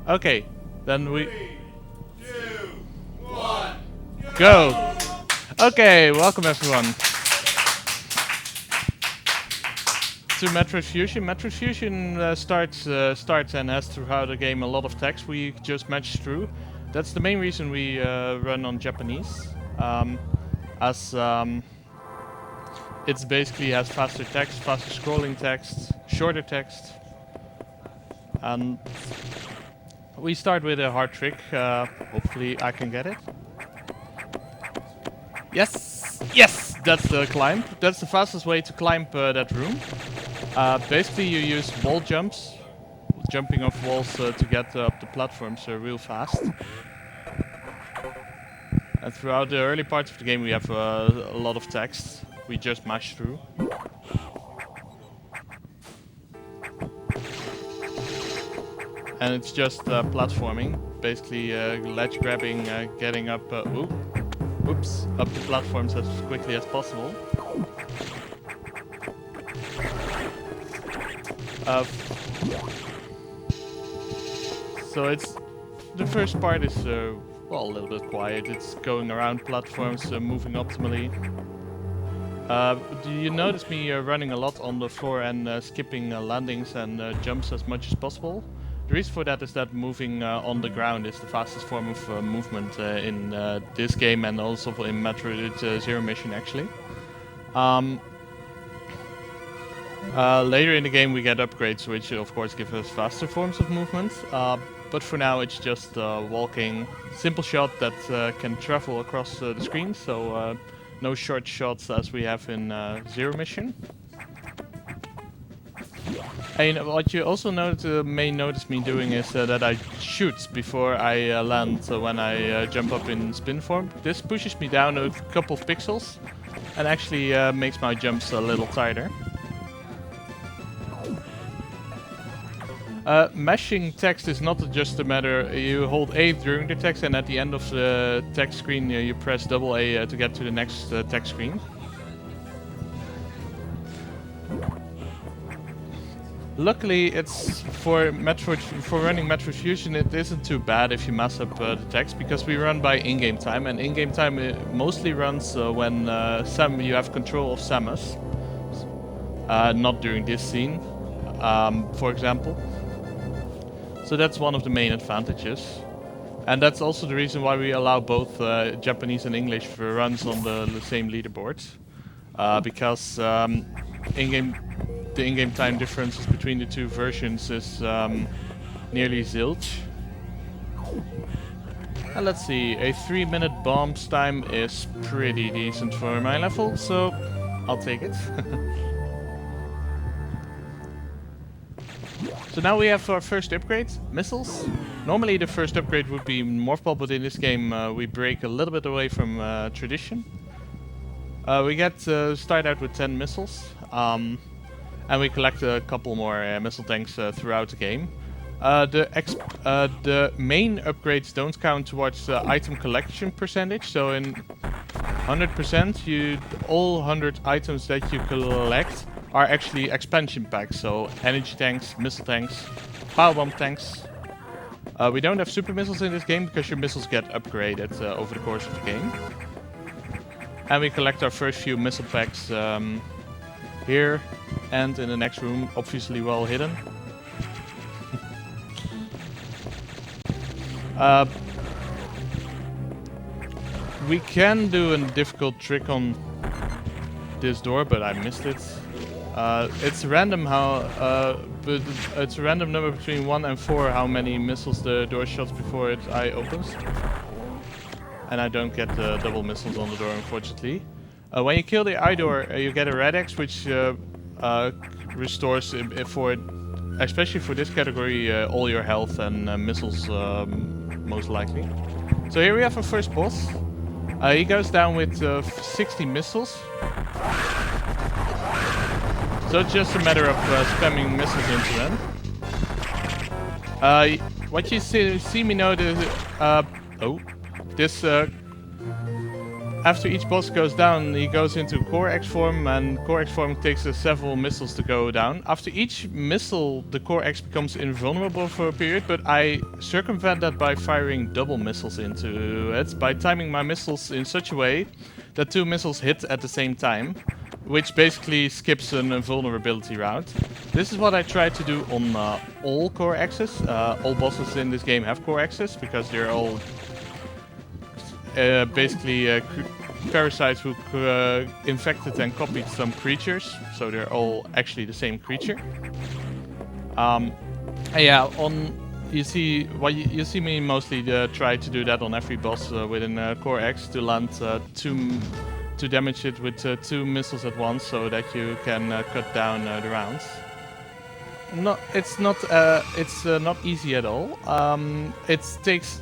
Okay, then we 3, 2, 1, go. Okay, welcome everyone to Metroid Fusion. Metroid Fusion starts and has throughout the game a lot of text we just matched through. That's the main reason we run on Japanese, as it's basically has faster text, faster scrolling text, shorter text, and we start with a hard trick. Hopefully I can get it. Yes! Yes! That's the climb. That's the fastest way to climb that room. Basically you use wall jumps, jumping off walls to get up the platforms real fast. And throughout the early parts of the game we have a lot of text we just mash through. And it's just platforming, basically ledge grabbing, getting up, oops, up the platforms as quickly as possible. So it's the first part is well, a little bit quiet. It's going around platforms, moving optimally. Do you notice me running a lot on the floor and skipping landings and jumps as much as possible? The reason for that is that moving on the ground is the fastest form of movement in this game and also in Metroid Zero Mission actually. Later in the game we get upgrades which of course give us faster forms of movement, but for now it's just walking, simple shot that can travel across the screen, so no short shots as we have in Zero Mission. And what you also may notice me doing is that I shoot before I land when I jump up in spin form. This pushes me down a couple of pixels and actually makes my jumps a little tighter. Mashing text is not just a matter, you hold A during the text and at the end of the text screen you press double A to get to the next text screen. Luckily, it's for running Metroid Fusion, it isn't too bad if you mess up the text, because we run by in-game time, and in-game time mostly runs when you have control of Samus. Not during this scene, for example. So that's one of the main advantages. And that's also the reason why we allow both Japanese and English for runs on the same leaderboard. Because the in-game time differences between the two versions is nearly zilch. And let's see, a 3-minute bombs time is pretty decent for my level, so I'll take it. So now we have our first upgrade, missiles. Normally the first upgrade would be Morph Ball, but in this game we break a little bit away from tradition. We start out with 10 missiles, and we collect a couple more missile tanks throughout the game. The main upgrades don't count towards the item collection percentage, so in 100% all 100 items that you collect are actually expansion packs, so energy tanks, missile tanks, powerbomb tanks. We don't have super missiles in this game because your missiles get upgraded over the course of the game. And we collect our first few missile packs here and in the next room, obviously well hidden. We can do a difficult trick on this door, but I missed it. It's random but it's a random number between 1 and 4 how many missiles the door shots before eye opens. And I don't get double missiles on the door, unfortunately. When you kill the eye door, you get a red X, which restores, especially for this category, all your health and missiles, most likely. So here we have our first boss. He goes down with 60 missiles. So it's just a matter of spamming missiles into them. What you see me know, this after each boss goes down, he goes into Core X form, and Core X form takes several missiles to go down. After each missile, the Core X becomes invulnerable for a period, but I circumvent that by firing double missiles into it, by timing my missiles in such a way that 2 missiles hit at the same time, which basically skips an invulnerability round. This is what I try to do on all Core X's. All bosses in this game have Core X's, because they're all basically parasites who infected and copied some creatures, so they're all actually the same creature. And yeah, you see me mostly try to do that on every boss within Core X, to land to damage it with 2 missiles at once, so that you can cut down the rounds. It's not easy at all. It takes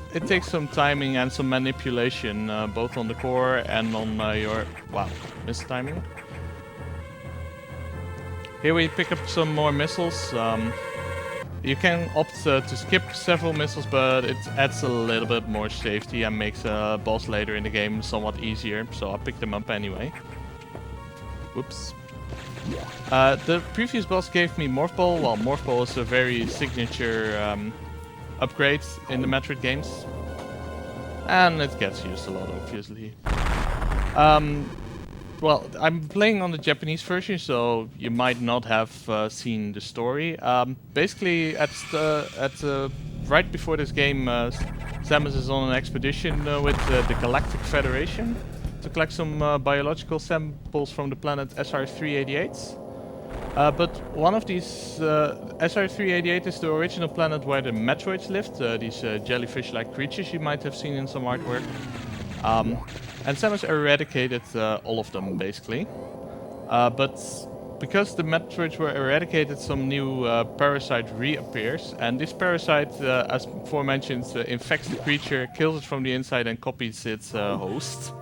some timing and some manipulation, both on the core and on your mistiming. Here we pick up some more missiles. You can opt to skip several missiles, but it adds a little bit more safety and makes a boss later in the game somewhat easier. So I pick them up anyway. Whoops. The previous boss gave me Morph Ball. Well, Morph Ball is a very signature upgrade in the Metroid games, and it gets used a lot, obviously. Well, I'm playing on the Japanese version, so you might not have seen the story. Basically, right before this game, Samus is on an expedition with the Galactic Federation to collect some biological samples from the planet SR-388. But one of these, SR-388 is the original planet where the Metroids lived, these jellyfish-like creatures you might have seen in some artwork. And Samus eradicated all of them, basically. But because the Metroids were eradicated, some new parasite reappears. And this parasite, as before mentioned, infects the creature, kills it from the inside and copies its host.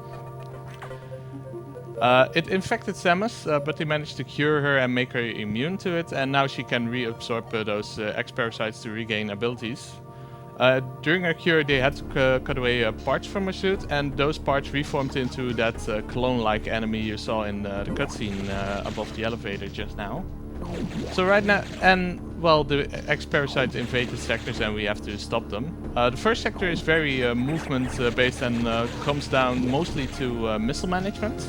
It infected Samus, but they managed to cure her and make her immune to it, and now she can reabsorb those X-parasites to regain abilities. During her cure, they had to cut away parts from her suit, and those parts reformed into that clone-like enemy you saw in the cutscene above the elevator just now. So right now, well, the X-parasites invade the sectors and we have to stop them. The first sector is very movement-based and comes down mostly to missile management.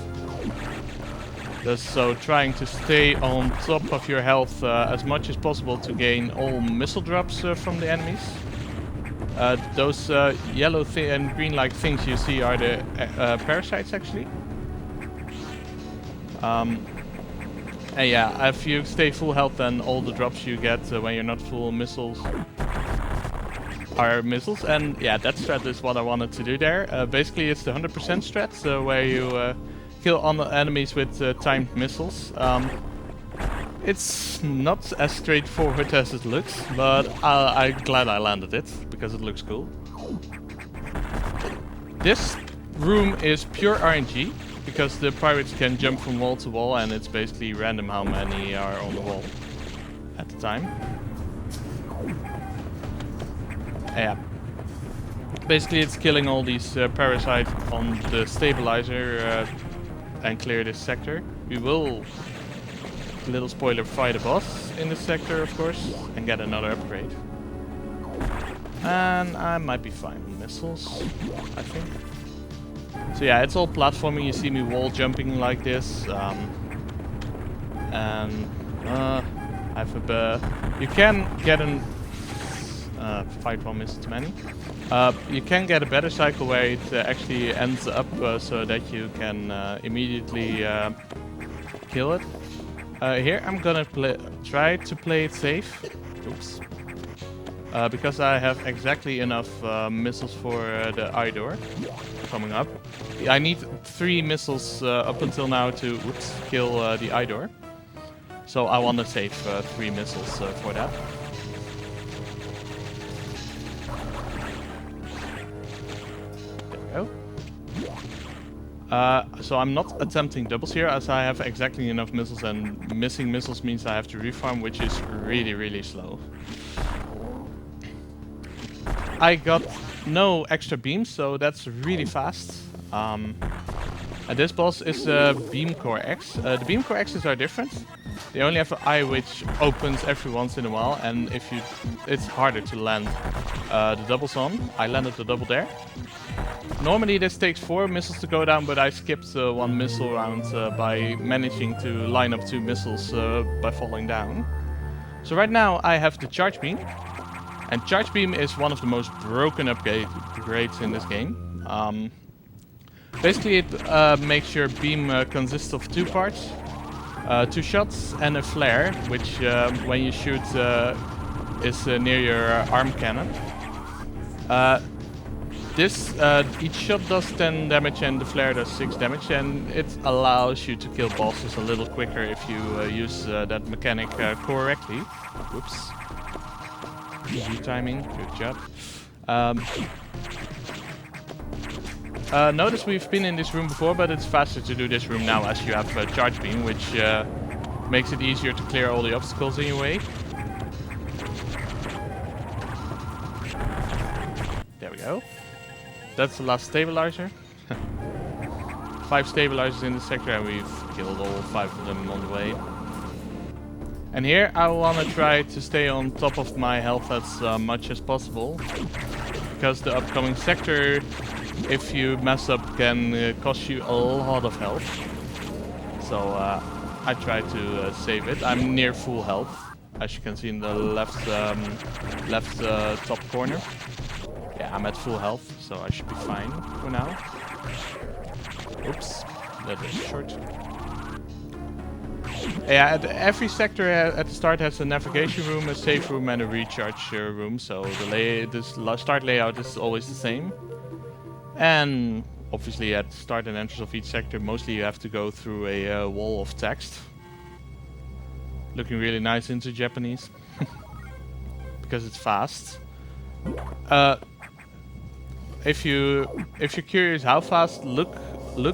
So trying to stay on top of your health as much as possible to gain all missile drops from the enemies. Those yellow and green-like things you see are the parasites, actually. And yeah, if you stay full health, then all the drops you get when you're not full missiles are missiles. And yeah, that strat is what I wanted to do there. Basically, it's the 100% strat, so where you kill on the enemies with timed missiles. It's not as straightforward as it looks, but I'm glad I landed it, because it looks cool. This room is pure RNG, because the pirates can jump from wall to wall, and it's basically random how many are on the wall at the time. Yeah. Basically it's killing all these parasites on the stabilizer and clear this sector. We will, little spoiler, fight a boss in this sector, of course, and get another upgrade. And I might be fine with missiles, I think. So yeah, it's all platforming. You see me wall jumping like this, and I have a you can get an fight one miss too many. You can get a better cycle where it actually ends up so that you can immediately kill it. Here I'm gonna try to play it safe. Oops. Because I have exactly enough missiles for the eye door coming up. I need 3 missiles up until now to kill the eye door. So I want to save 3 missiles for that. There we go. So I'm not attempting doubles here, as I have exactly enough missiles, and missing missiles means I have to refarm, which is really, really slow. I got no extra beams, so that's really fast. And this boss is Beam Core X. The Beam Core X's are different. They only have an eye which opens every once in a while, and it's harder to land the doubles on. I landed the double there. Normally this takes 4 missiles to go down, but I skipped 1 missile round by managing to line up 2 missiles by falling down. So right now I have the Charge Beam, and Charge Beam is one of the most broken upgrades in this game. Basically it makes your beam consist of 2 parts, 2 shots and a flare, which when you shoot is near your arm cannon. Each shot does 10 damage and the flare does 6 damage, and it allows you to kill bosses a little quicker if you use that mechanic correctly. Whoops. Easy timing, good job. Notice we've been in this room before, but it's faster to do this room now as you have a Charge Beam, which makes it easier to clear all the obstacles in your way. There we go. That's the last stabilizer. 5 stabilizers in the sector, and we've killed all 5 of them on the way. And here I want to try to stay on top of my health as much as possible, because the upcoming sector, if you mess up, can cost you a lot of health. So I try to save it. I'm near full health, as you can see in the left top corner. Yeah, I'm at full health, so I should be fine for now. Oops, that is short. Yeah, every sector at the start has a navigation room, a save room, and a recharge room. So the start layout is always the same. And obviously at the start and entrance of each sector, mostly you have to go through a wall of text. Looking really nice into Japanese. Because it's fast. If you're curious how fast, look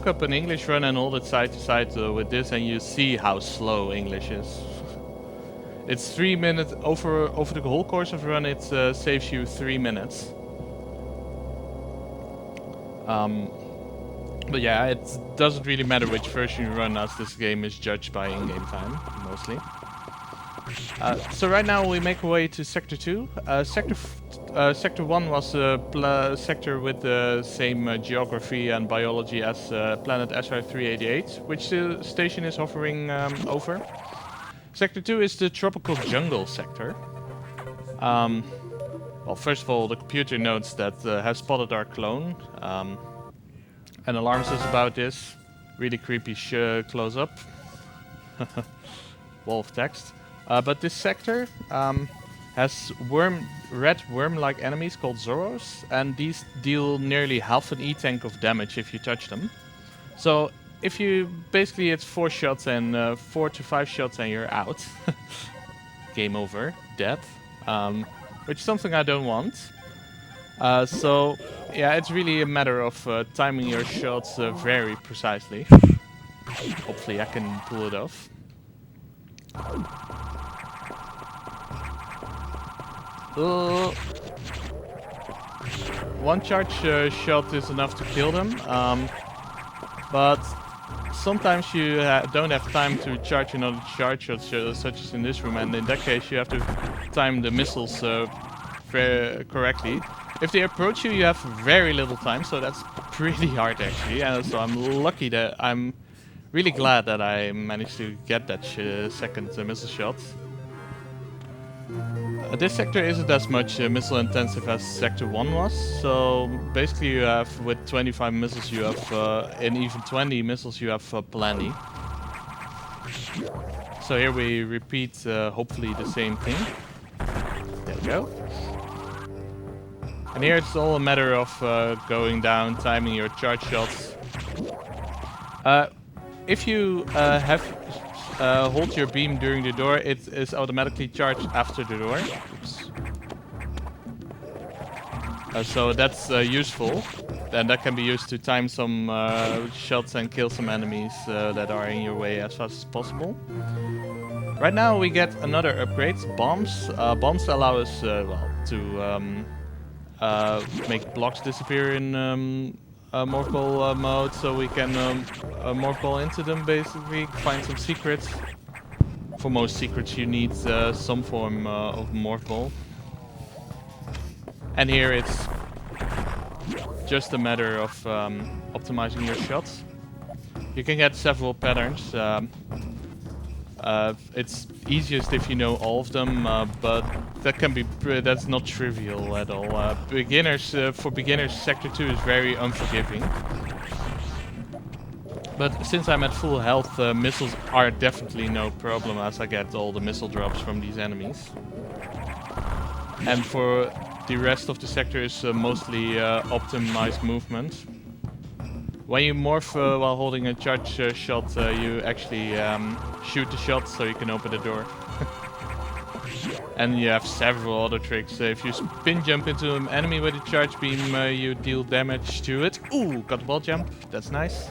up an English run and hold it side to side with this, and you see how slow English is. It's 3 minutes over the whole course of the run. It saves you 3 minutes. But yeah, it doesn't really matter which version you run, as this game is judged by in-game time mostly. So right now we make our way to Sector 2. Sector 1 was a sector with the same geography and biology as planet SR388, which the station is hovering over. Sector 2 is the tropical jungle sector. Well, first of all, the computer notes that has spotted our clone and alarms us about this. Really creepy close up. Wall of text. But this sector has red worm-like enemies called Zoros, and these deal nearly half an E-tank of damage if you touch them. So if you basically, it's 4 shots and 4 to 5 shots and you're out. Game over, dead. Which is something I don't want. So yeah, it's really a matter of timing your shots very precisely. Hopefully I can pull it off. One charge shot is enough to kill them, but sometimes you don't have time to charge another charge shot, such as in this room, and in that case you have to time the missiles correctly. If they approach you, you have very little time, so that's pretty hard actually, and so I'm really glad that I managed to get that second missile shot. This sector isn't as much missile intensive as Sector 1 was, so basically you have, with 25 missiles you have, and even 20 missiles you have plenty. So here we repeat hopefully the same thing. There we go. And here it's all a matter of going down, timing your charge shots. If you hold your beam during the door, it is automatically charged after the door. Oops. So that's useful, and that can be used to time some shots and kill some enemies that are in your way as fast as possible. Right now we get another upgrade, bombs. Bombs allow us to make blocks disappear in morph ball mode, so we can morph ball into them basically, find some secrets. For most secrets you need some form of morph ball. And here it's just a matter of optimizing your shots. You can get several patterns. It's easiest if you know all of them, but that can be that's not trivial at all. For beginners, Sector 2 is very unforgiving. But since I'm at full health, missiles are definitely no problem, as I get all the missile drops from these enemies. And for the rest of the sector is mostly optimized movement. When you morph while holding a charge shot, you actually shoot the shot so you can open the door. And you have several other tricks. If you spin jump into an enemy with a charge beam, you deal damage to it. Ooh, got the wall jump. That's nice.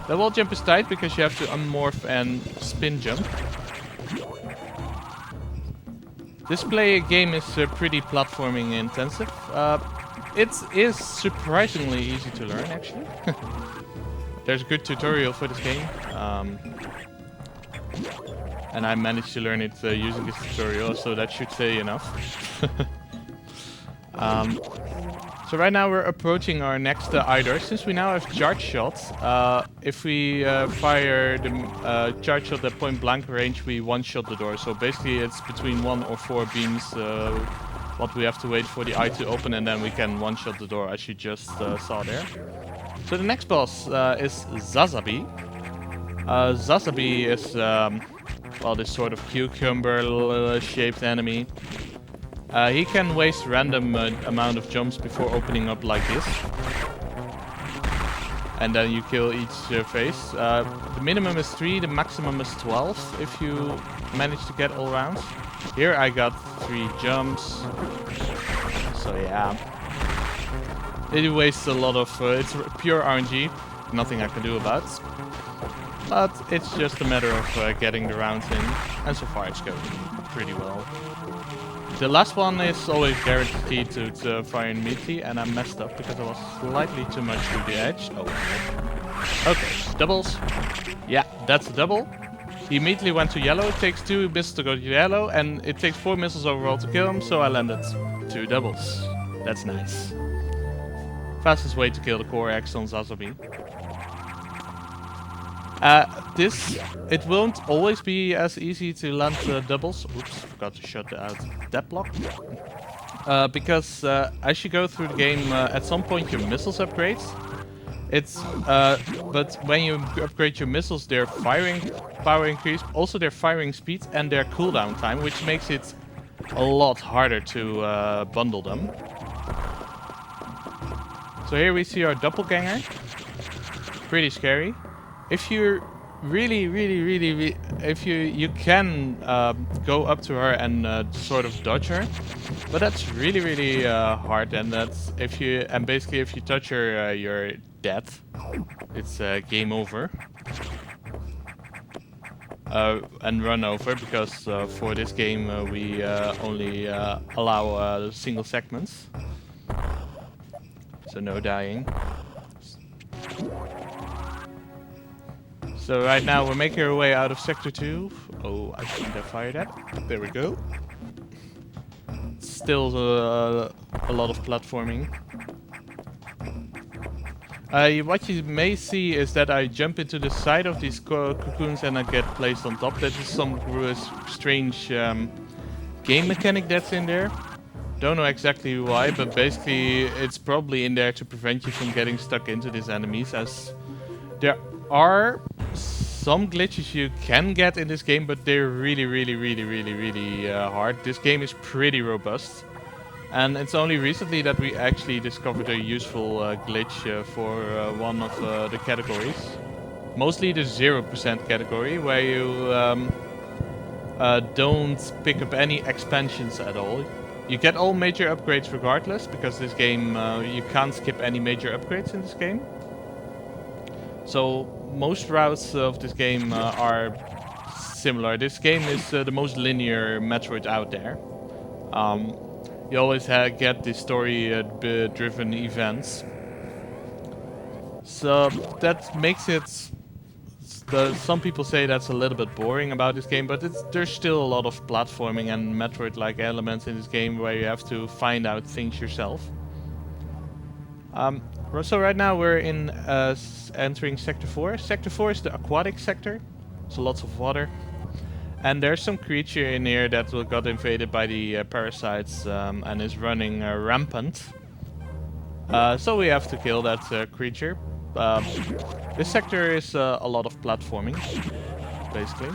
The wall jump is tight because you have to unmorph and spin jump. This game is pretty platforming intensive. It is surprisingly easy to learn, actually. There's a good tutorial for this game. And I managed to learn it using this tutorial, so that should say enough. So right now we're approaching our next Idor. Since we now have charge shots, if we fire the charge shot at point blank range, we one-shot the door. So basically it's between 1 or 4 beams what we have to wait for the eye to open, and then we can one-shot the door, as you just saw there. So the next boss is Zazabi. Zazabi is well, this sort of cucumber-shaped enemy. He can waste random amount of jumps before opening up like this. And then you kill each phase. The minimum is 3, the maximum is 12 if you manage to get all rounds. Here I got 3 jumps. So yeah. It wastes a lot of... it's pure RNG. Nothing I can do about. But it's just a matter of getting the rounds in. And so far it's going pretty well. The last one is always guaranteed to fire immediately, and I messed up because I was slightly too much to the edge. Oh. Okay, doubles. Yeah, that's a double. He immediately went to yellow. It takes 2 missiles to go to yellow, and it takes 4 missiles overall to kill him, so I landed 2 doubles. That's nice. Fastest way to kill the core X on Zazabi. It won't always be as easy to land doubles. Oops, forgot to shut out that block. Because as you go through the game, at some point your missiles upgrade. But when you upgrade your missiles, their firing power increase, also their firing speed and their cooldown time, which makes it a lot harder to bundle them. So here we see our doppelganger. Pretty scary. If you're really, if you can go up to her and sort of dodge her, but that's really hard. And that's basically if you touch her, you're dead. It's game over. And run over, because for this game we only allow single segments, so no dying. So right now we're making our way out of Sector 2. Oh, I shouldn't have fired that. There we go. Still a lot of platforming. What you may see is that I jump into the side of these cocoons and I get placed on top. That is some strange game mechanic that's in there. Don't know exactly why, but basically it's probably in there to prevent you from getting stuck into these enemies, as there are some glitches you can get in this game, but they're really hard. This game is pretty robust. And it's only recently that we actually discovered a useful glitch for one of the categories. Mostly the 0% category, where you don't pick up any expansions at all. You get all major upgrades regardless, because this game, you can't skip any major upgrades in this game. So most routes of this game are similar. This game is the most linear Metroid out there. You always get the story-driven events. So that makes it... some people say that's a little bit boring about this game, but there's still a lot of platforming and Metroid-like elements in this game where you have to find out things yourself. So right now we're in entering Sector 4. Sector 4 is the aquatic sector, so lots of water. And there's some creature in here that got invaded by the parasites and is running rampant. So we have to kill that creature. This sector is a lot of platforming, basically.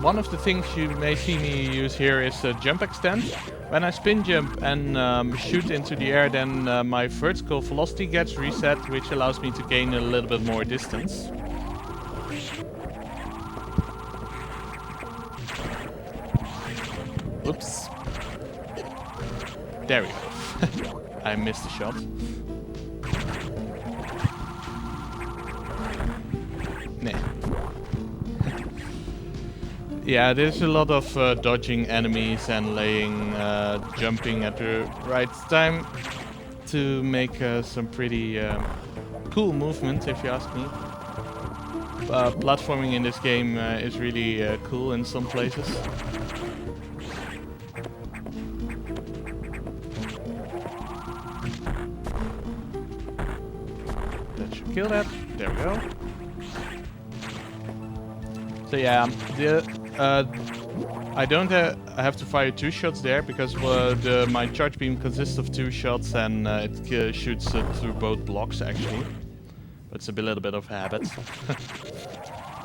One of the things you may see me use here is jump extend. When I spin jump and shoot into the air, then my vertical velocity gets reset, which allows me to gain a little bit more distance. Oops. There we go. I missed the shot. Nah. Yeah, there's a lot of dodging enemies and jumping at the right time to make some pretty cool movement, if you ask me. Platforming in this game is really cool in some places. That should kill that. There we go. So yeah, I don't have to fire 2 shots there because my charge beam consists of 2 shots and it shoots through both blocks actually. But it's a little bit of habit.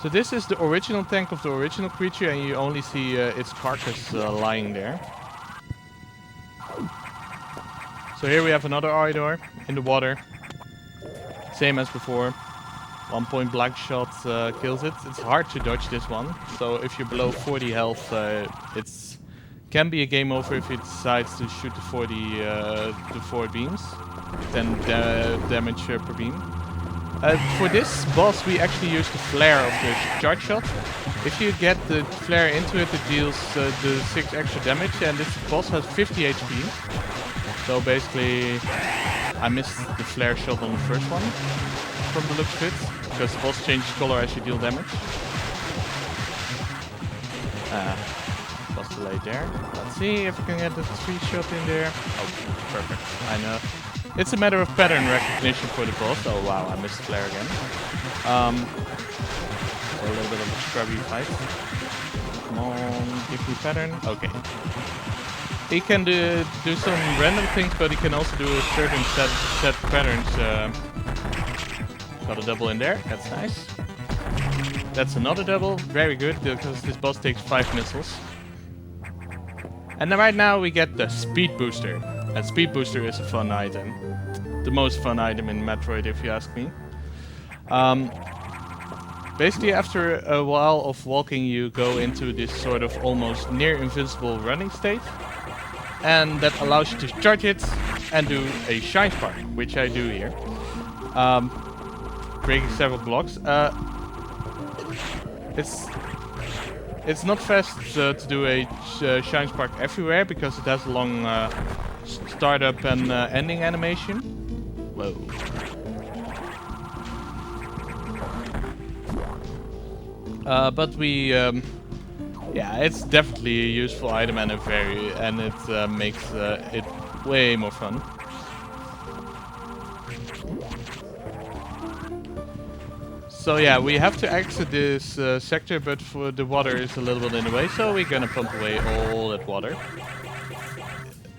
So this is the original tank of the original creature and you only see its carcass lying there. So here we have another Idor in the water. Same as before. 1 point blank shot kills it. It's hard to dodge this one. So if you're below 40 health, it can be a game over if it decides to shoot the 4 beams. 10 damage per beam. For this boss we actually use the flare of the charge shot. If you get the flare into it, it deals the 6 extra damage, and this boss has 50 HP. So basically I missed the flare shot on the first one from the looks of it, because the boss changes color as you deal damage. Boss delayed there. Let's see if we can get the 3 shot in there. Oh, perfect. I know. It's a matter of pattern recognition for the boss. Oh wow, I missed the flare again. So a little bit of a scrubby fight. Come on, give me pattern. Okay. He can do some random things, but he can also do a certain set patterns. Got a double in there, that's nice. That's another double, very good, because this boss takes 5 missiles. And then right now we get the Speed Booster. And Speed Booster is a fun item. The most fun item in Metroid, if you ask me. Basically, after a while of walking, you go into this sort of almost near invincible running state. And that allows you to charge it and do a Shine Spark, which I do here. Breaking several blocks. It's not fast to do a Shine Spark everywhere because it has a long startup and ending animation. Whoa. But we, yeah, it's definitely a useful item and it makes it way more fun. So yeah, we have to exit this sector, but for the water is a little bit in the way, so we're gonna pump away all that water.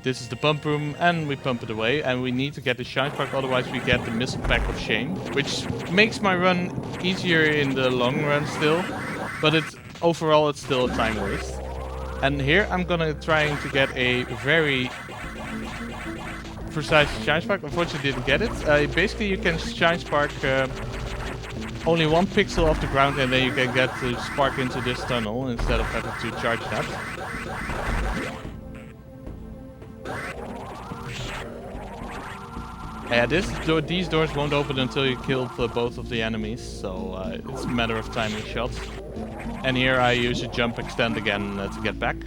This is the pump room, and we pump it away, and we need to get the Shine Spark, otherwise we get the Missile Pack of Shame, which makes my run easier in the long run still, but overall it's still a time waste. And here I'm gonna trying to get a very precise Shine Spark. Unfortunately didn't get it. Basically you can Shine Spark only 1 pixel off the ground, and then you can get the spark into this tunnel instead of having to charge that. Yeah, these doors won't open until you kill both of the enemies, so it's a matter of timing shots. And here I use a jump extend again to get back.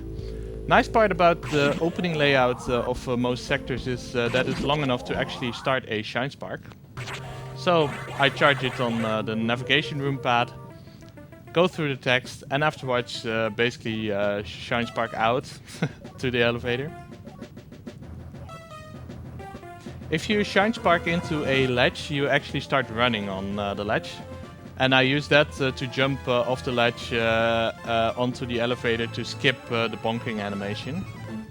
Nice part about the opening layout of most sectors is that it's long enough to actually start a Shine Spark. So I charge it on the navigation room pad, go through the text, and afterwards basically shine spark out to the elevator. If you shine spark into a ledge, you actually start running on the ledge. And I use that to jump off the ledge onto the elevator to skip the bonking animation.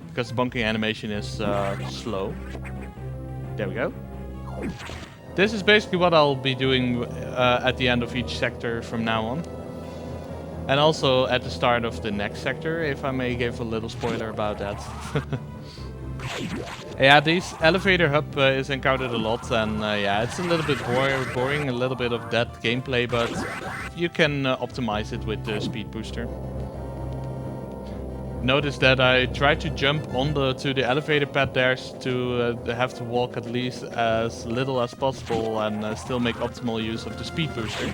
Because the bonking animation is slow. There we go. This is basically what I'll be doing at the end of each sector from now on. And also at the start of the next sector, if I may give a little spoiler about that. Yeah, this elevator hub is encountered a lot, and yeah, it's a little bit boring, a little bit of dead gameplay, but you can optimize it with the speed booster. Notice that I try to jump to the elevator pad there to have to walk at least as little as possible and still make optimal use of the speed booster.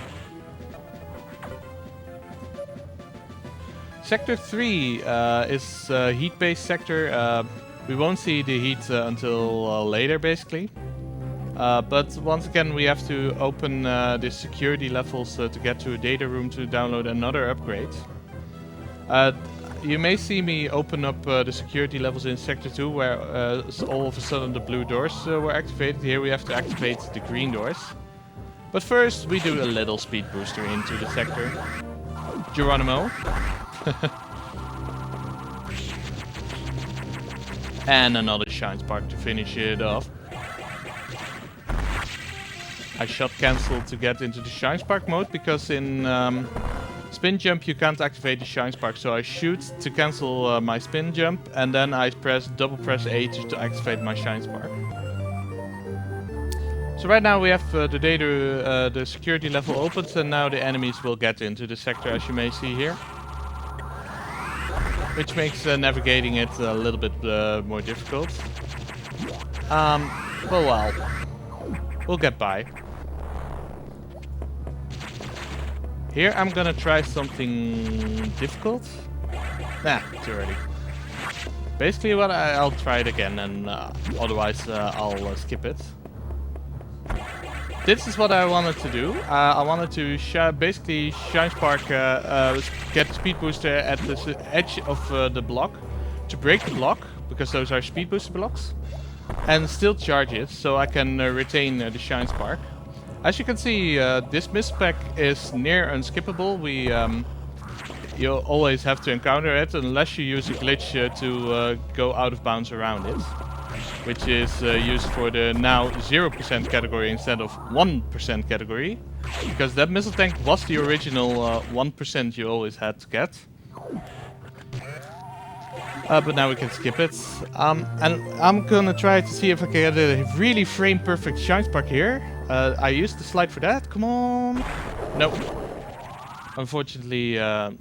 Sector 3 is a heat-based sector. We won't see the heat until later, basically. But once again, we have to open the security levels to get to a data room to download another upgrade. You may see me open up the security levels in Sector 2, where all of a sudden the blue doors were activated. Here we have to activate the green doors. But first, we do a little speed booster into the sector. Geronimo. And another shine spark to finish it off. I shot cancel to get into the shine spark mode because in spin jump you can't activate the shine spark, so I shoot to cancel my spin jump and then I double press A to activate my shine spark. So right now we have the security level opened, and now the enemies will get into the sector, as you may see here. Which makes navigating it a little bit more difficult. Well, we'll get by. Here I'm gonna try something difficult. Nah, too early. Basically what I'll try it again, and otherwise I'll skip it. This is what I wanted to do. I wanted to basically shine spark, get speed booster at the edge of the block to break the block, because those are speed booster blocks, and still charge it so I can retain the shine spark. As you can see, this missile pack is near unskippable. You always have to encounter it unless you use a glitch to go out of bounds around it. Which is used for the now 0% category instead of 1% category. Because that missile tank was the original 1% you always had to get. But now we can skip it. And I'm gonna try to see if I can get a really frame perfect shine spark here. I used the slide for that, come on. Nope. Unfortunately, no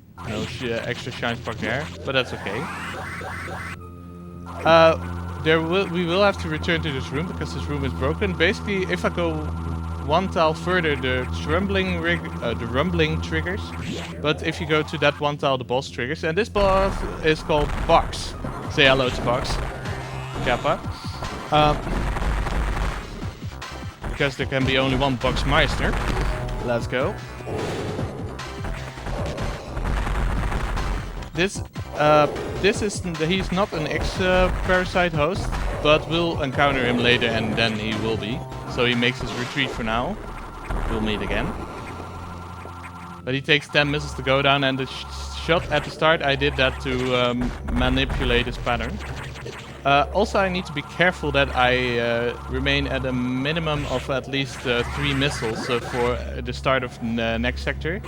extra shine spark there, but that's okay. We will have to return to this room because this room is broken. Basically, if I go one tile further, the rumbling triggers. But if you go to that one tile, the boss triggers. And this boss is called Box. Say hello to Box. Kappa. Because there can be only one Boxmeister. Let's go. He's not an ex-parasite host, but we'll encounter him later and then he will be. So he makes his retreat for now. We'll meet again. But he takes 10 missiles to go down, and the shot at the start I did that to manipulate his pattern. Also I need to be careful that I remain at a minimum of at least 3 missiles for the start of the next sector.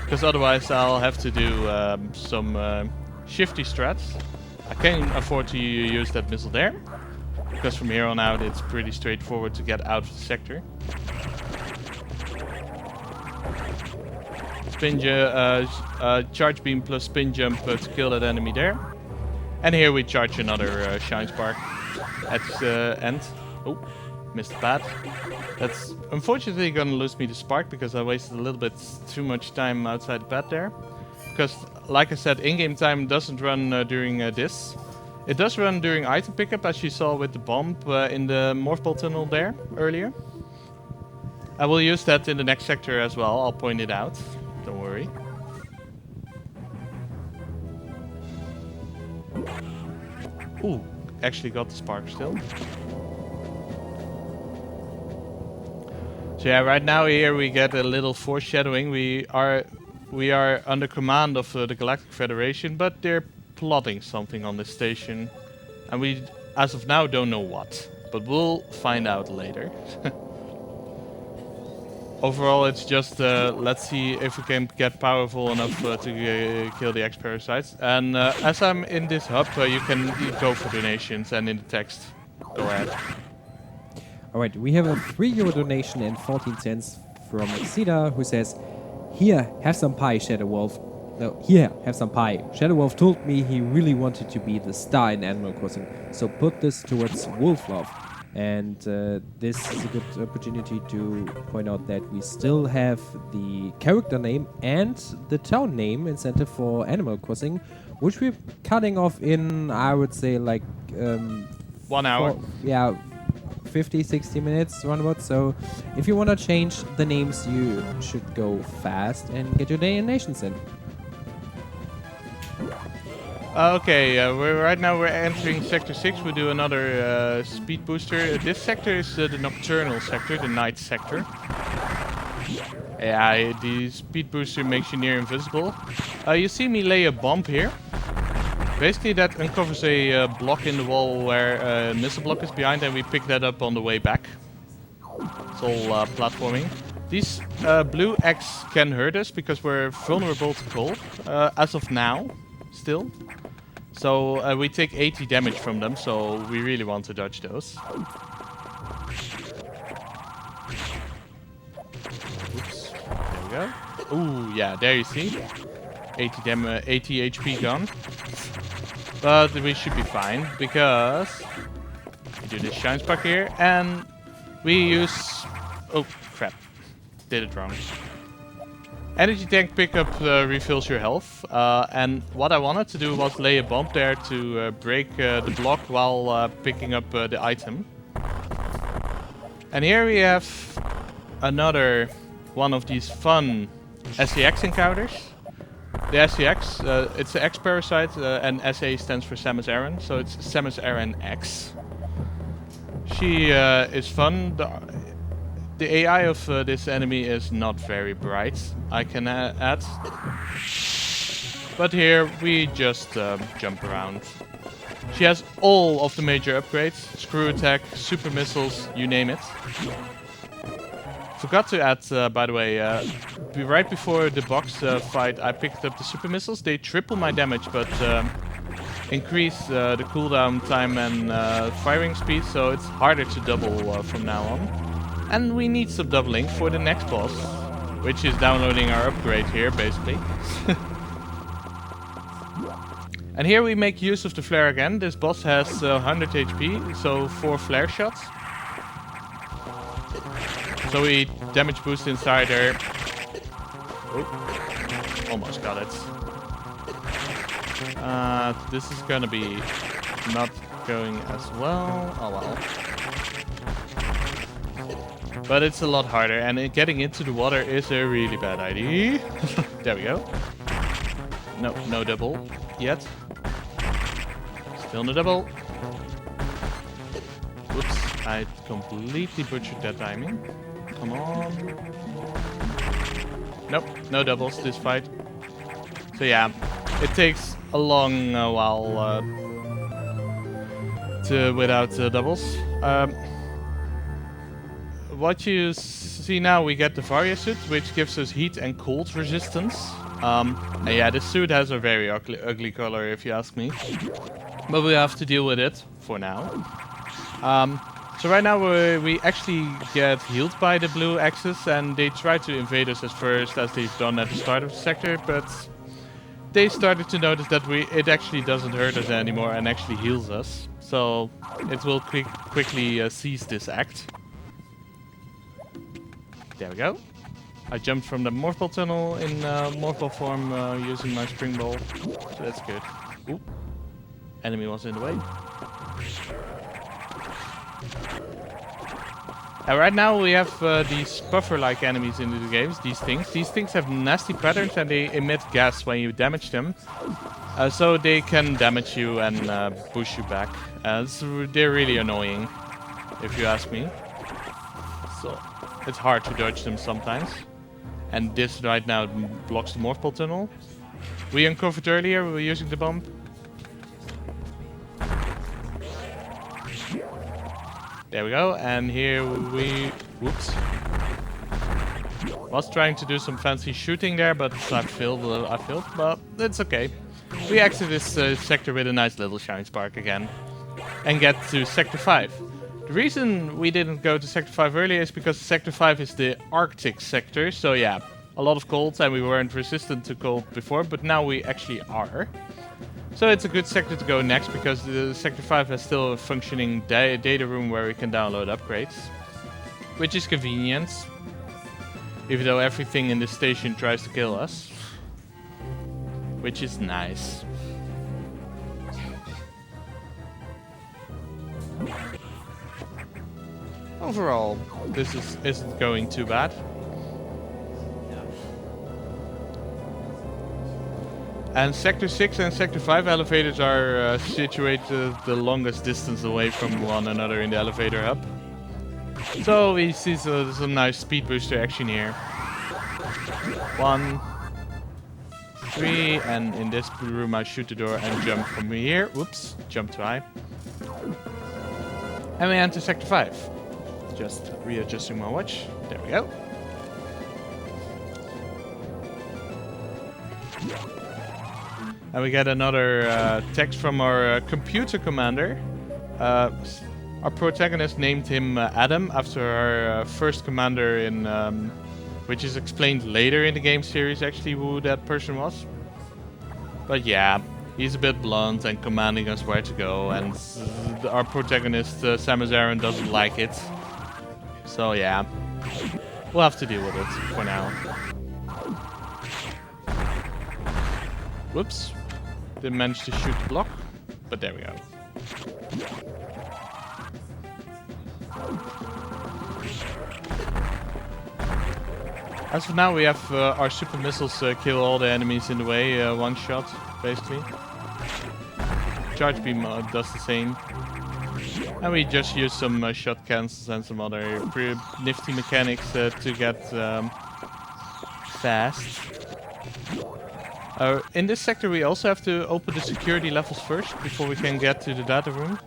Because otherwise I'll have to do some shifty strats. I can afford to use that missile there. Because from here on out it's pretty straightforward to get out of the sector. Charge beam plus spin jump to kill that enemy there. And here we charge another shine spark at the end. Oh, missed the pad. That's unfortunately gonna lose me the spark because I wasted a little bit too much time outside the pad there. Because, like I said, in-game time doesn't run during this. It does run during item pickup, as you saw with the bomb in the morph ball tunnel there earlier. I will use that in the next sector as well. I'll point it out. Don't worry. Ooh, actually got the spark still. So yeah, right now here we get a little foreshadowing. We are under command of the Galactic Federation, but they're plotting something on this station, and we, as of now, don't know what. But we'll find out later. Overall, it's just let's see if we can get powerful enough to kill the X-Parasites. And as I'm in this hub, you can go for donations, and in the text, go ahead. Alright, we have a €3 donation and 14 cents from Exida, who says, "Here, have some pie, Shadow Wolf." No, here, have some pie. Shadow Wolf told me he really wanted to be the star in Animal Crossing, so put this towards Wolf Love. And this is a good opportunity to point out that we still have the character name and the town name incentive for Animal Crossing, which we're cutting off in, I would say, like 1 hour. 50, 60 minutes, roundabout. So if you want to change the names, you should go fast and get your donations in. Okay, right now we're entering Sector 6. We do another speed booster. This sector is the nocturnal sector, the night sector. Yeah, the speed booster makes you near invisible. You see me lay a bomb here. Basically that uncovers a block in the wall where a missile block is behind, and we pick that up on the way back. It's all platforming. These blue X can hurt us because we're vulnerable to cold, as of now, still. So we take 80 damage from them, so we really want to dodge those. Oops, there we go. Ooh, yeah, there you see. 80 HP gone. But we should be fine, because we do this shine spark here, and we use... Oh, crap. Did it wrong. Energy tank pickup refills your health, and what I wanted to do was lay a bomb there to break the block while picking up the item. And here we have another one of these fun SEX encounters. The SEX, it's the X-Parasite, and SA stands for Samus Aran, so it's Samus Aran X. She is fun. The AI of this enemy is not very bright, I can add. But here we just jump around. She has all of the major upgrades: screw attack, super missiles, you name it. Forgot to add, by the way, right before the box fight I picked up the super missiles. They triple my damage, but increase the cooldown time and firing speed, so it's harder to double from now on. And we need some doubling for the next boss, which is downloading our upgrade here, basically. And here we make use of the flare again. This boss has 100 HP, so 4 flare shots. So we damage boost inside her. Oh, almost got it. This is gonna be not going as well. Oh well. But it's a lot harder, and getting into the water is a really bad idea. There we go. No double yet. Still no double. Whoops, I completely butchered that timing. Come on. Nope, no doubles this fight. So yeah, it takes a long while without doubles. What you see now, we get the Varia suit, which gives us heat and cold resistance. And yeah, this suit has a very ugly color, if you ask me. But we have to deal with it for now. So right now we actually get healed by the blue X's, and they try to invade us at first, as they've done at the start of the sector, but they started to notice that it actually doesn't hurt us anymore and actually heals us. So it will quickly cease this act. There we go. I jumped from the morph ball tunnel in morph ball form using my spring ball, so that's good. Ooh. Enemy was in the way. And right now we have these puffer-like enemies in the games, these things. These things have nasty patterns and they emit gas when you damage them. So they can damage you and push you back. They're really annoying, if you ask me. So it's hard to dodge them sometimes. And this right now blocks the morph ball tunnel. We uncovered earlier, we were using the bomb. There we go, and here we... Whoops. Was trying to do some fancy shooting there, but I failed, but it's okay. We exit this sector with a nice little shiny spark again. And get to Sector 5. The reason we didn't go to Sector 5 earlier is because Sector 5 is the Arctic sector, so yeah, a lot of cold, and we weren't resistant to cold before, but now we actually are. So it's a good sector to go next, because the Sector 5 has still a functioning data room where we can download upgrades. Which is convenient. Even though everything in this station tries to kill us. Which is nice. Overall, this isn't going too bad. And Sector 6 and Sector 5 elevators are situated the longest distance away from one another in the elevator hub. So we see some nice speed booster action here. 1, 3, and in this room I shoot the door and jump from here. Whoops, jump too high. And we enter Sector 5. Just readjusting my watch. There we go. And we get another text from our computer commander. Our protagonist named him Adam after our first commander in, which is explained later in the game series actually who that person was. But yeah, he's a bit blunt and commanding us where to go, and our protagonist Samus Aran doesn't like it. So yeah, we'll have to deal with it for now. Whoops. Didn't manage to shoot the block, but there we go. As for now, we have our super missiles kill all the enemies in the way, one shot, basically. Charge beam does the same. And we just use some shot cancels and some other pretty nifty mechanics to get fast. In this sector we also have to open the security levels first before we can get to the data room.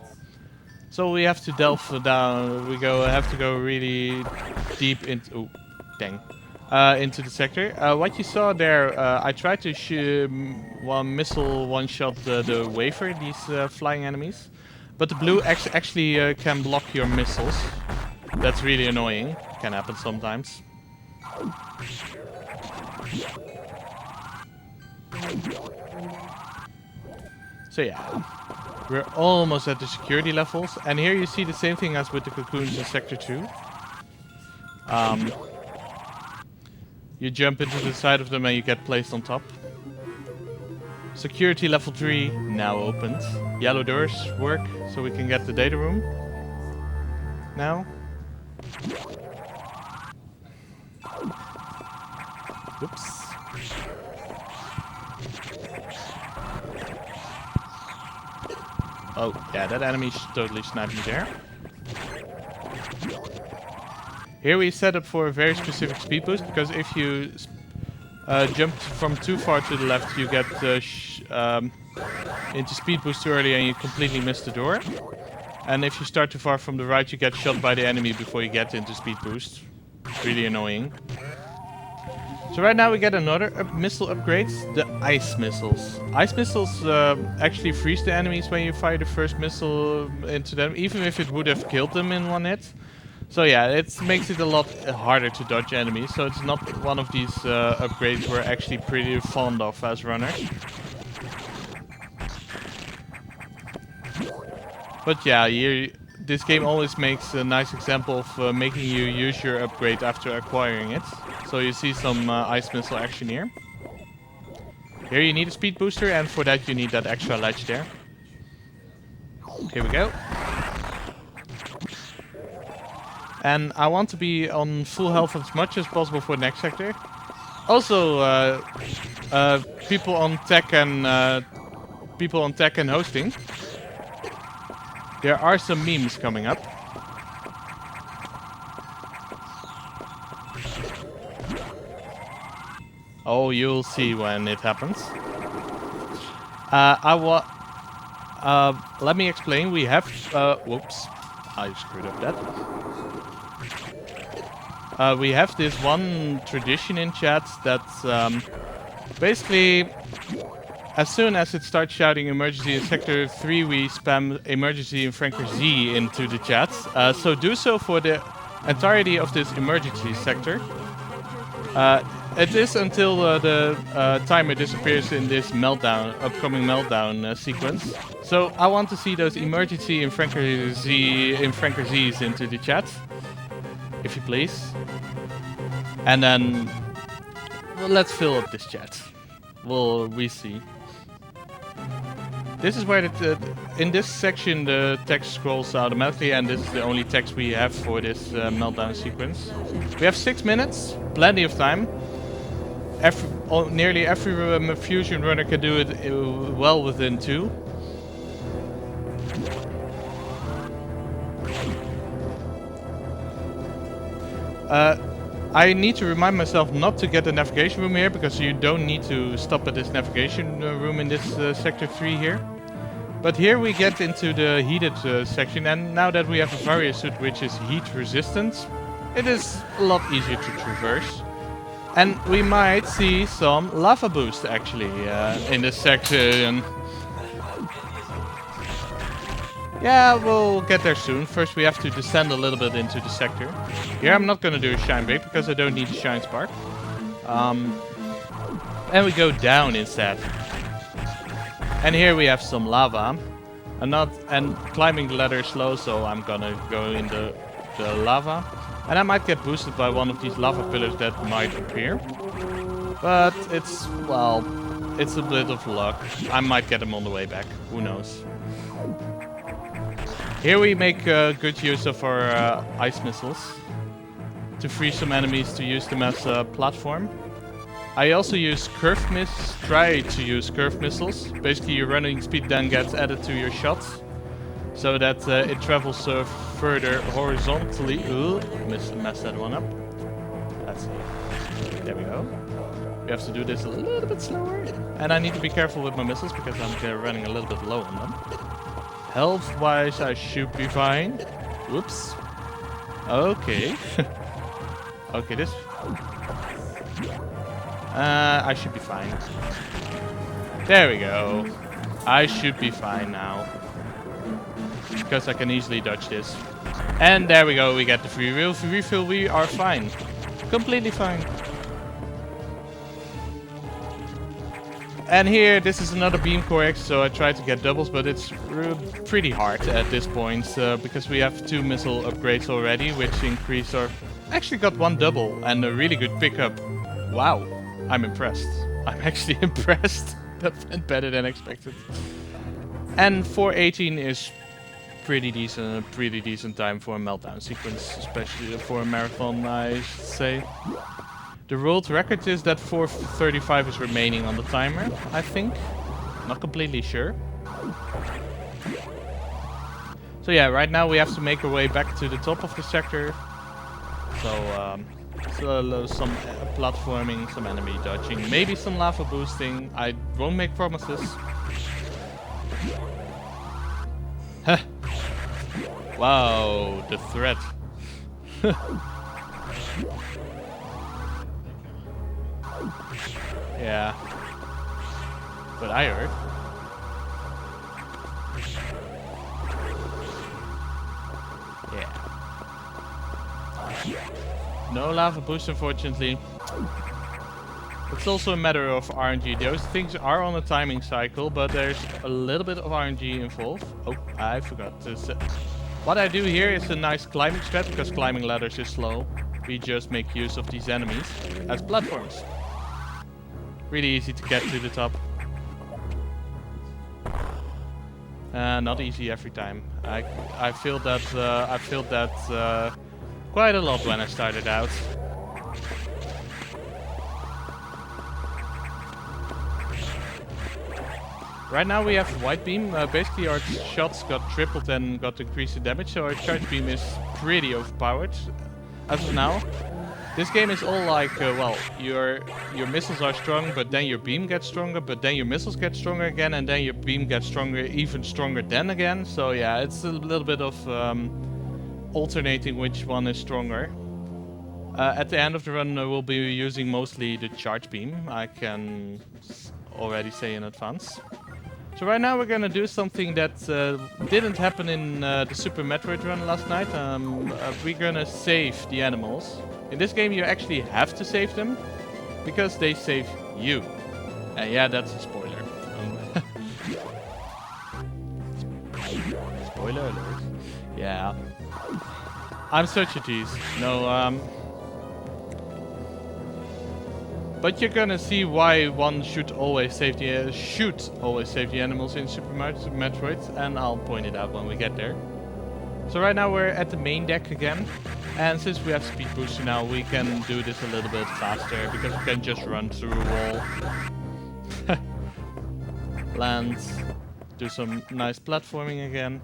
So we have to delve down, have to go really deep into... Oh, dang. Into the sector. What you saw there, I tried to missile one-shot the wafer, these flying enemies. But the blue actually can block your missiles. That's really annoying. Can happen sometimes. So yeah, we're almost at the security levels, and here you see the same thing as with the cocoons in Sector 2. You jump into the side of them and you get placed on top. Security level 3 now opened. Yellow doors work, so we can get the data room. Now. Oops. Oh, yeah, that enemy totally sniped me there. Here we set up for a very specific speed boost, because if you jump from too far to the left, you get into speed boost too early and you completely miss the door. And if you start too far from the right, you get shot by the enemy before you get into speed boost. Really annoying. So right now we get another missile upgrade, the ice missiles. Ice missiles actually freeze the enemies when you fire the first missile into them, even if it would have killed them in one hit. So yeah, it makes it a lot harder to dodge enemies, so it's not one of these upgrades we're actually pretty fond of as runners. But yeah, this game always makes a nice example of making you use your upgrade after acquiring it. So you see some ice missile action here. Here you need a speed booster, and for that you need that extra ledge there. Here we go. And I want to be on full health as much as possible for the next sector. Also, people on tech and hosting. There are some memes coming up. Oh, you'll see when it happens. Let me explain. We have. Whoops, I screwed up that. We have this one tradition in chat that's basically, as soon as it starts shouting emergency in sector 3, we spam emergency in Franker Z into the chat. So do so for the entirety of this emergency sector. It is until the timer disappears in this upcoming meltdown sequence. So I want to see those emergency in Franker Z's into the chat, if you please. And then let's fill up this chat. We see. This is where in this section the text scrolls automatically, and this is the only text we have for this meltdown sequence. We have 6 minutes, plenty of time. Nearly every fusion runner can do it well within 2. I need to remind myself not to get the navigation room here, because you don't need to stop at this navigation room in this sector 3 here. But here we get into the heated section, and now that we have a various suit which is heat resistant, it is a lot easier to traverse. And we might see some lava boost actually in this section. Yeah, we'll get there soon. First we have to descend a little bit into the sector. Here I'm not going to do a shine break because I don't need a shine spark. And we go down instead. And here we have some lava. And climbing the ladder is slow, so I'm gonna go in the lava. And I might get boosted by one of these lava pillars that might appear. But it's a bit of luck. I might get them on the way back, who knows. Here we make good use of our ice missiles to free some enemies to use them as a platform. I also use try to use curved missiles. Basically your running speed then gets added to your shots, so that it travels further horizontally. Ooh, messed that one up. Let's see. There we go. We have to do this a little bit slower. And I need to be careful with my missiles because I'm running a little bit low on them. Health-wise, I should be fine. Whoops. Okay. Okay, this... I should be fine. There we go. I should be fine now. Because I can easily dodge this. And there we go, we get the free refill. We are fine. Completely fine. And here, this is another beam core, so I try to get doubles, but it's pretty hard at this point, because we have 2 missile upgrades already, which increase our... Actually got 1 double and a really good pickup. Wow, I'm impressed. I'm actually impressed. That went better than expected. And 4:18 is pretty decent time for a meltdown sequence, especially for a marathon, I should say. The world record is that 4:35 is remaining on the timer, I think. Not completely sure. So yeah, right now we have to make our way back to the top of the sector. So some platforming, some enemy dodging, maybe some lava boosting. I won't make promises. Huh. Wow, the threat. Yeah. But I heard. Yeah. No lava boost, unfortunately. It's also a matter of RNG. Those things are on a timing cycle, but there's a little bit of RNG involved. Oh, I forgot to say. What I do here is a nice climbing strat, because climbing ladders is slow. We just make use of these enemies as platforms. Really easy to get to the top. Not easy every time. I feel that quite a lot when I started out. Right now we have white beam. Basically our shots got tripled and got increased in damage, so our charge beam is pretty overpowered as of now. This game is all like, well, your missiles are strong, but then your beam gets stronger, but then your missiles get stronger again, and then your beam gets stronger, even stronger then again. So yeah, it's a little bit of alternating which one is stronger. At the end of the run, we'll be using mostly the charge beam, I can already say in advance. So right now we're gonna do something that didn't happen in the Super Metroid run last night. We're gonna save the animals. In this game you actually have to save them, because they save you. And yeah, that's a spoiler. Spoiler alert. Yeah. I'm such a tease. No, but you're gonna see why one should always save the animals in Super Metroid, and I'll point it out when we get there. So right now we're at the main deck again, and since we have speed booster now, we can do this a little bit faster because we can just run through a wall, land, do some nice platforming again.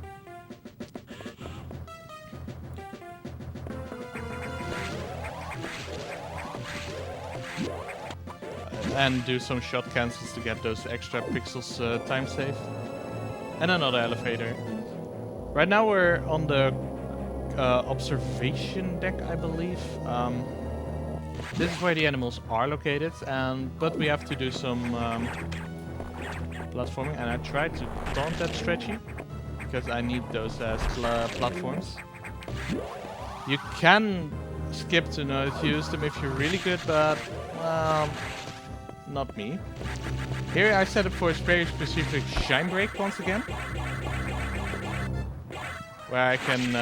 And do some shot cancels to get those extra pixels time save. And another elevator. Right now we're on the observation deck, I believe. This is where the animals are located, but we have to do some platforming. And I tried to taunt that stretchy because I need those as platforms. You can skip to use them if you're really good, but not me. Here I set up for a very specific shine break once again, where I can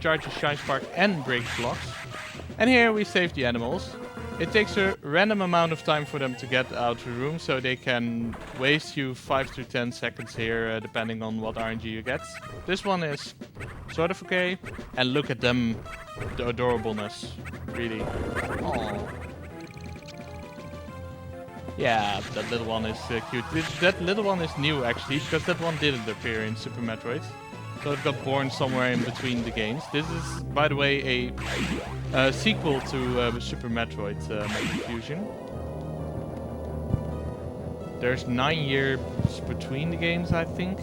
charge a shine spark and break blocks. And here we save the animals. It takes a random amount of time for them to get out of the room, so they can waste you 5 to 10 seconds here, depending on what RNG you get. This one is sort of okay, and look at them, the adorableness, really. Aww. Yeah, that little one is cute. That little one is new actually, because that one didn't appear in Super Metroid. So it got born somewhere in between the games. This is, by the way, a sequel to Super Metroid Metroid Fusion. There's 9 years between the games, I think.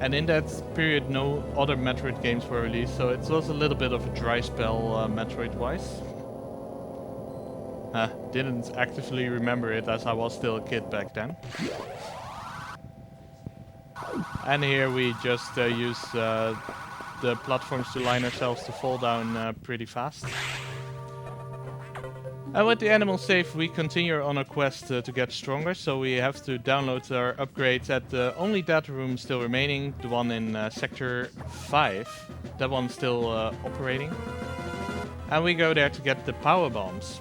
And in that period, no other Metroid games were released, so it was a little bit of a dry spell Metroid-wise. Didn't actively remember it as I was still a kid back then. And here we just use the platforms to line ourselves to fall down pretty fast. And with the animal safe, we continue on a quest to get stronger, so we have to download our upgrades at the only data room still remaining, the one in Sector 5. That one's still operating. And we go there to get the power bombs.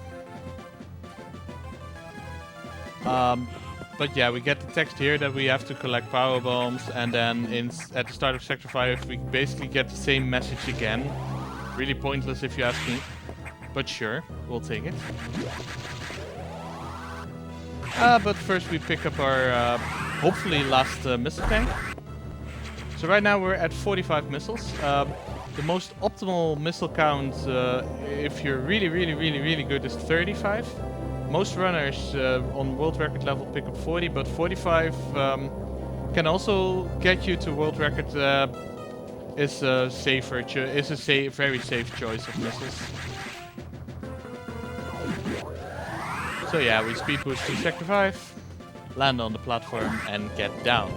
But yeah, we get the text here that we have to collect power bombs, and then at the start of Sector 5 we basically get the same message again. Really pointless if you ask me, but sure, we'll take it. But first we pick up our hopefully last missile tank. So right now we're at 45 missiles. The most optimal missile count, if you're really good, is 35. Most runners on world record level pick up 40, but 45 can also get you to world record. Is a very safe choice of missiles. So yeah, we speed boost to Sector 5, land on the platform, and get down.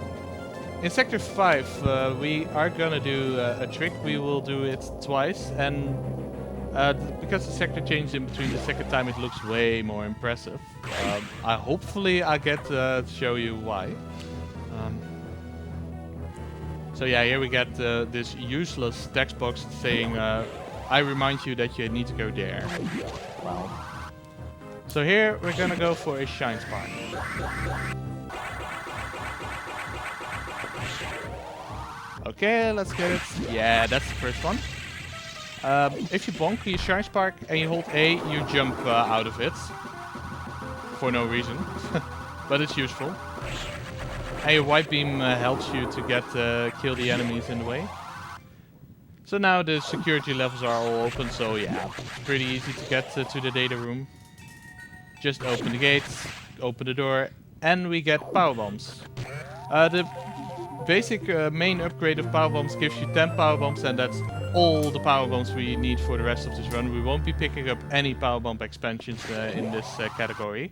In Sector 5, we are gonna do a trick. We will do it twice, and because the sector changed in between the second time, it looks way more impressive. Hopefully I get to show you why. So yeah, here we get this useless text box saying, I remind you that you need to go there. Wow. So here we're gonna go for a shine spark. Okay, let's get it. Yeah, that's the first one. If you bonk, you shine spark, and you hold A, you jump out of it. For no reason. But it's useful. And your white beam helps you to get kill the enemies in the way. So now the security levels are all open, so yeah, it's pretty easy to get to the data room. Just open the gates, open the door, and we get power bombs. The basic main upgrade of power bombs gives you 10 power bombs, and that's all the power bombs we need for the rest of this run. We won't be picking up any power bomb expansions in this category.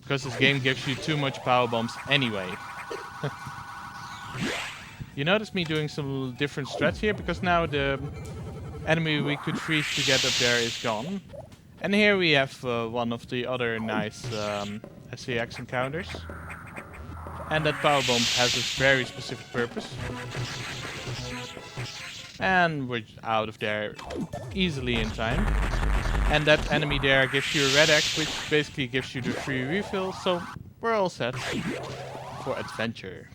Because this game gives you too much power bombs anyway. You notice me doing some different strats here, because now the enemy we could freeze to get up there is gone. And here we have one of the other nice SCX encounters. And that power bomb has a very specific purpose. And we're out of there easily in time. And that enemy there gives you a red X, which basically gives you the free refill, so we're all set for adventure.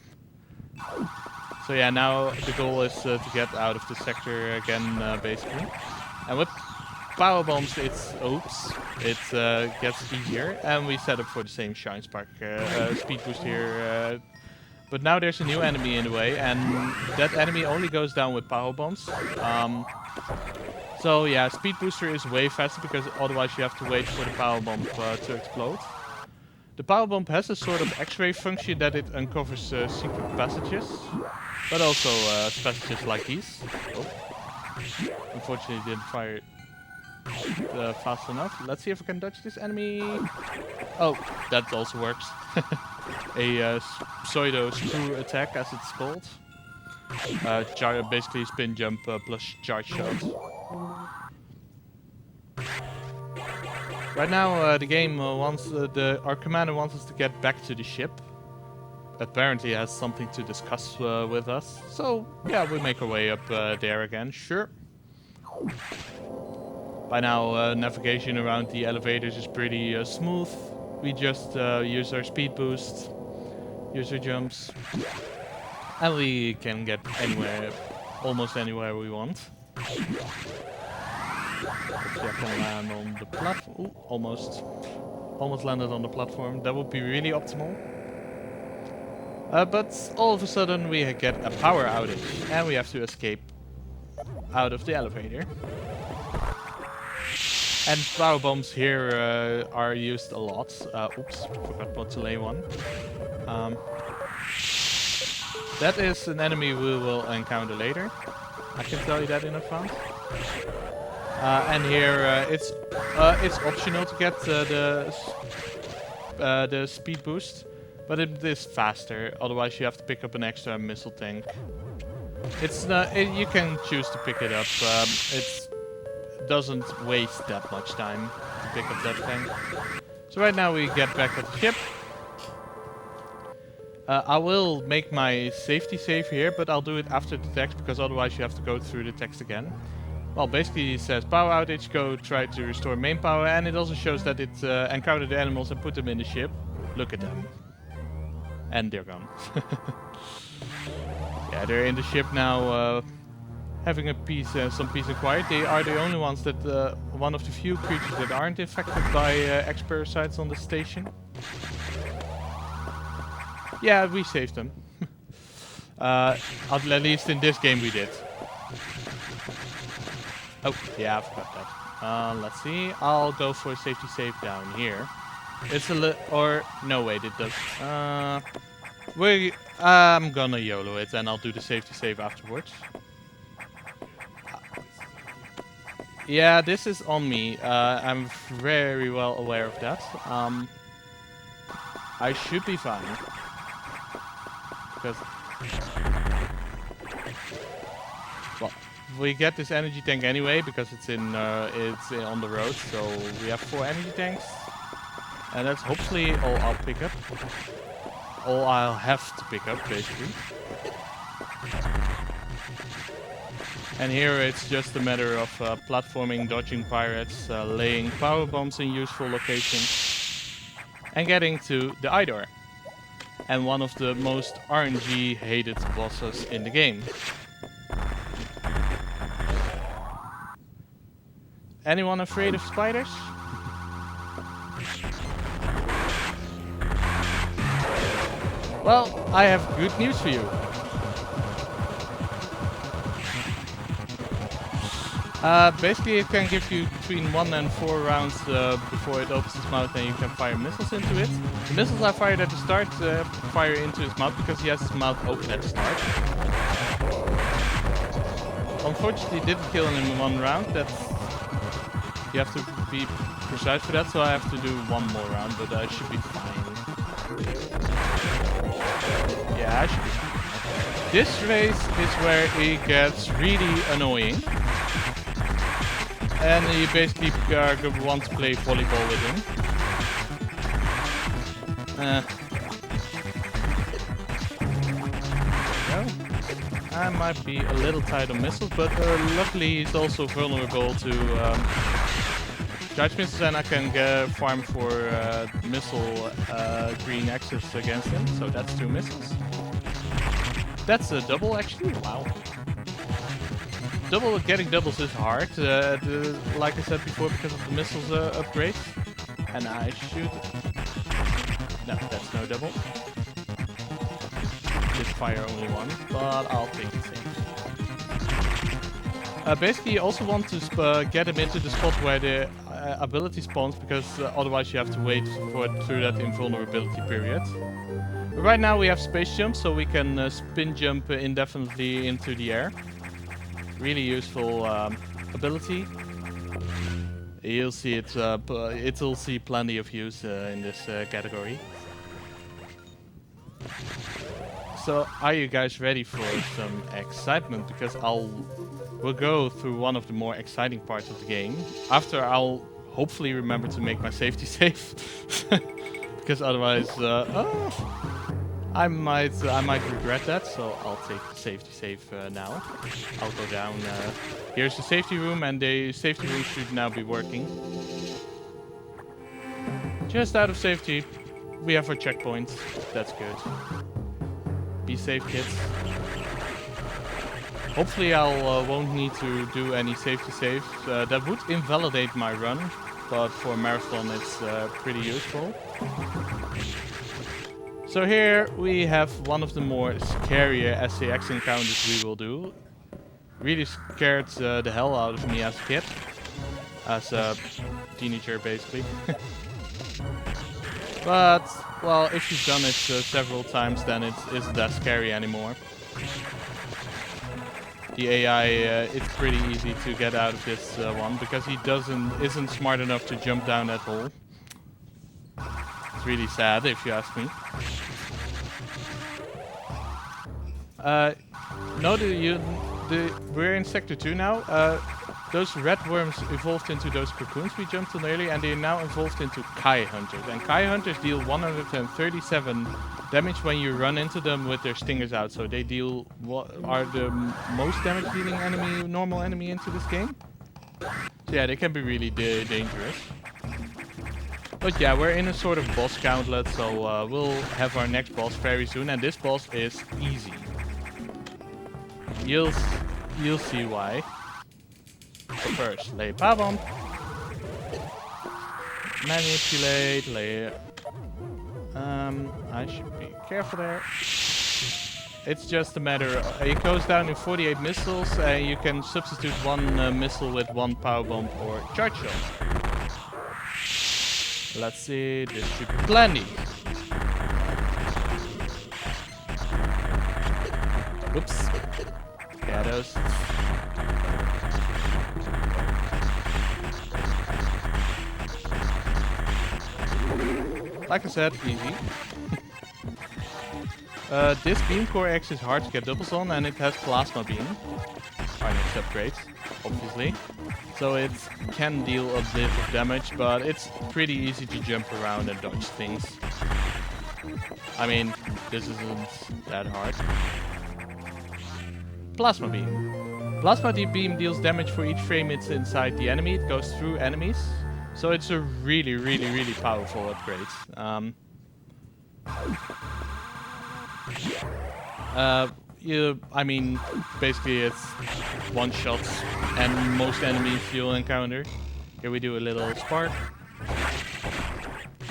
So yeah, now the goal is to get out of the sector again, basically. And with power bombs, it's it gets easier, and we set up for the same shine spark speed boost here. But now there's a new enemy in the way, and that enemy only goes down with power bombs. So yeah, speed booster is way faster, because otherwise you have to wait for the power bomb to explode. The power bomb has a sort of X-ray function that it uncovers secret passages, but also passages like these. Oh. Unfortunately, didn't fire it fast enough. Let's see if I can dodge this enemy. Oh, that also works. A pseudo screw attack, as it's called. Basically spin jump plus charge shot. Right now, the game wants our commander wants us to get back to the ship. Apparently, he has something to discuss with us. So yeah, we make our way up there again. Sure. By now, navigation around the elevators is pretty smooth. We just use our speed boost, use our jumps, and we can get anywhere, almost anywhere we want. Hopefully I can land on the platform. Ooh, almost landed on the platform. That would be really optimal. But all of a sudden we get a power outage, and we have to escape out of the elevator. And power bombs here are used a lot. Oops, forgot not to lay one. That is an enemy we will encounter later. I can tell you that in advance. And here it's optional to get the speed boost, but it is faster. Otherwise, you have to pick up an extra missile tank. It's you can choose to pick it up. It doesn't waste that much time to pick up that tank. So right now we get back at the ship. I will make my safety save here, but I'll do it after the text, because otherwise you have to go through the text again. Well, basically it says power outage, go try to restore main power, and it also shows that it encountered the animals and put them in the ship. Look at them. And they're gone. Yeah, they're in the ship now, having a some peace and quiet. They are the only ones that, one of the few creatures that aren't infected by X-parasites on the station. Yeah, we saved them. At least in this game we did. Oh, yeah, I forgot that. Let's see. I'll go for a safety save down here. It's a or no, wait, it does. I'm gonna YOLO it, and I'll do the safety save afterwards. Yeah, this is on me. I'm very well aware of that. I should be fine. Because, well, we get this energy tank anyway because it's on the road. So we have 4 energy tanks, and that's hopefully all I'll pick up. All I'll have to pick up, basically. And here it's just a matter of platforming, dodging pirates, laying power bombs in useful locations, and getting to the eye door. And one of the most RNG hated bosses in the game. Anyone afraid of spiders? Well, I have good news for you. Basically, it can give you between 1 and 4 rounds before it opens its mouth and you can fire missiles into it. The missiles I fired at the start fire into his mouth because he has his mouth open at the start. Unfortunately, didn't kill him in 1 round. That's, you have to be precise for that, so I have to do 1 more round, but I should be fine. Yeah, I should be fine. This race is where it gets really annoying. And you basically want to play volleyball with him. I might be a little tight on missiles, but luckily he's also vulnerable to charge missiles, and I can farm for missile green axis against him. So that's 2 missiles. That's a double actually. Wow. Getting doubles is hard, like I said before, because of the missiles upgrade. And I shoot. No, that's no double. Just fire only 1, but I'll take it safe. Basically, you also want to get him into the spot where the ability spawns, because otherwise you have to wait through that invulnerability period. But right now we have space jump, so we can spin jump indefinitely into the air. Really useful ability. You'll see it. It'll see plenty of use in this category. So, are you guys ready for some excitement? Because we'll go through one of the more exciting parts of the game. After I'll hopefully remember to make my safety safe, because otherwise, I might regret that, so I'll take the safety save now. I'll go down. Here's the safety room, and the safety room should now be working. Just out of safety, we have our checkpoint. That's good. Be safe, kids. Hopefully I won't need to do any safety saves. That would invalidate my run, but for a marathon it's pretty useful. So here we have one of the more scarier SAX encounters we will do. Really scared the hell out of me as a kid. As a teenager basically. But, well, if you've done it several times, then it isn't that scary anymore. The AI, it's pretty easy to get out of this one, because he isn't smart enough to jump down that hole. It's really sad, if you ask me. We're in Sector 2 now. Those red worms evolved into those cocoons we jumped on earlier, and they are now evolved into Kai Hunters. And Kai Hunters deal 137 damage when you run into them with their stingers out. So they deal what are the most damage dealing normal enemy into this game. So yeah, they can be really dangerous. But yeah, we're in a sort of boss gauntlet, so we'll have our next boss very soon, and this boss is easy. You'll see why. So first, lay power bomb. Manipulate, lay. I should be careful there. It's just a matter of, it goes down in 48 missiles, and you can substitute 1 missile with 1 power bomb or charge shot. Let's see, this should be plenty. Oops. Shadows. Like I said, easy. This beam core X is hard to get doubles on, and it has plasma beam. Our next upgrade, obviously. So it can deal a bit of damage, but it's pretty easy to jump around and dodge things. I mean, this isn't that hard. Plasma beam. Plasma beam deals damage for each frame it's inside the enemy. It goes through enemies. So it's a really, really, really powerful upgrade. I mean, basically it's one-shots and most enemies you'll encounter. Here we do a little spark.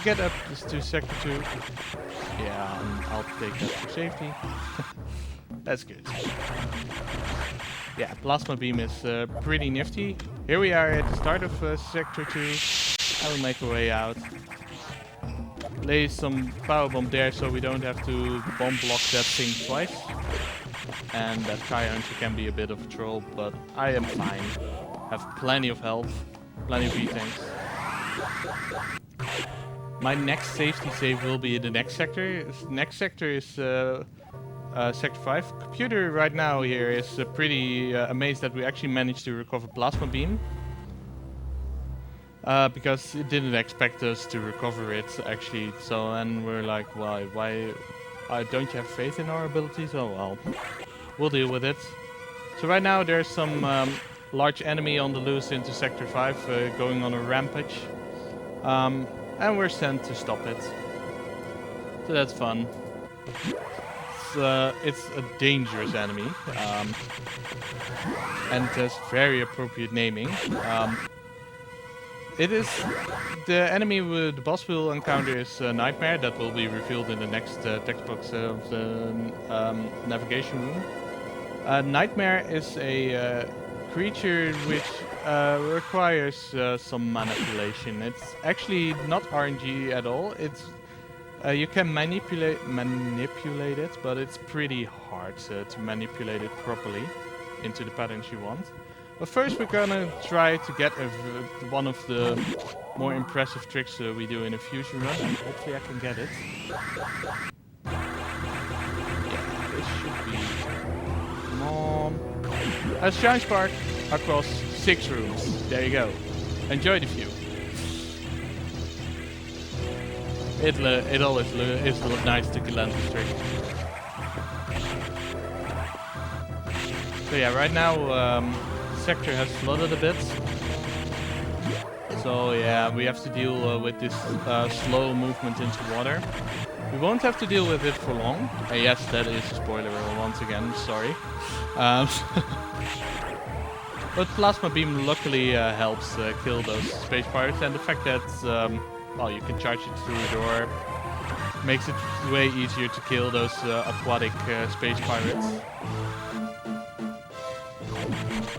Get up to sector 2. Yeah, I'll take that for safety. That's good. Yeah, plasma beam is pretty nifty. Here we are at the start of sector 2. I will make a way out. Lay some power bomb there so we don't have to bomb block that thing twice. And that Hunter can be a bit of a troll, but I am fine. Have plenty of health, plenty of E-tanks. My next safety save will be in the next sector. Next sector is sector 5. Computer right now here is pretty amazed that we actually managed to recover plasma beam. Because it didn't expect us to recover it actually. So and we're like, why don't you have faith in our abilities? Oh well, we'll deal with it. So right now there's some large enemy on the loose into sector 5 going on a rampage. And we're sent to stop it. So that's fun. It's a dangerous enemy. And there's very appropriate naming. It is the enemy the boss will encounter is Nightmare. That will be revealed in the next text box of the navigation room. Nightmare is a creature which requires some manipulation. It's actually not RNG at all. It's you can manipulate it, but it's pretty hard to manipulate it properly into the patterns you want. But first we're gonna try to get one of the more impressive tricks we do in a fusion run, and hopefully I can get it. Yeah, this should be... Come on. A shine spark across 6 rooms. There you go. Enjoy the view. It always is nice to land this trick. So yeah, right now sector has flooded a bit. So yeah, we have to deal with this slow movement into water. We won't have to deal with it for long. Yes, that is a spoiler once again, sorry. But plasma beam luckily helps kill those space pirates, and the fact that well, you can charge it through a door makes it way easier to kill those aquatic space pirates.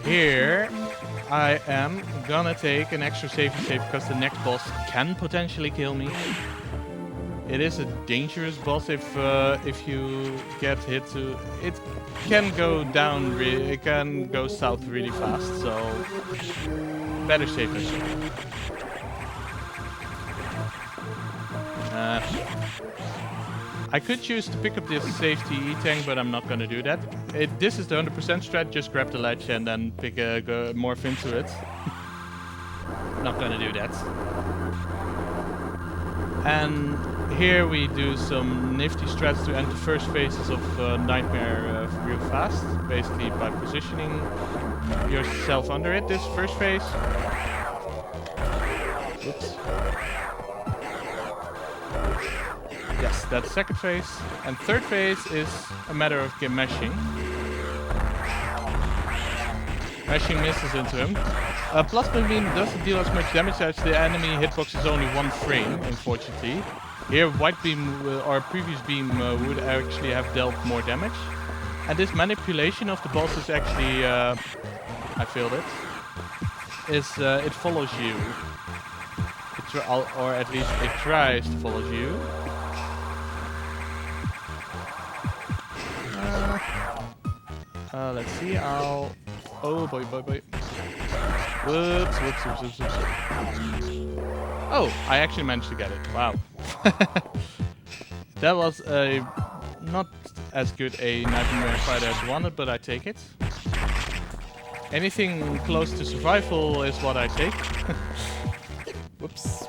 Here I am gonna take an extra safety save because the next boss can potentially kill me. It is a dangerous boss if you get hit to it. Can go down, it can go south really fast, so better safe than sorry. I could choose to pick up this safety E-tank, but I'm not gonna do that. This is the 100% strat, just grab the ledge and then pick morph into it. Not gonna do that. And here we do some nifty strats to end the first phases of Nightmare real fast, basically by positioning yourself under it. This first phase. Oops. Yes, that's second phase. And third phase is a matter of meshing. Meshing misses into him. Plasma beam doesn't deal as much damage as the enemy hitbox is only 1 frame, unfortunately. Here, white beam or previous beam would actually have dealt more damage. And this manipulation of the boss is actually, I failed it, it follows you. Or at least it tries to follow you. Let's see, oh boy. Whoops. Oh, I actually managed to get it. Wow. That was not as good a Nightmare fighter as wanted, but I take it. Anything close to survival is what I take. Whoops.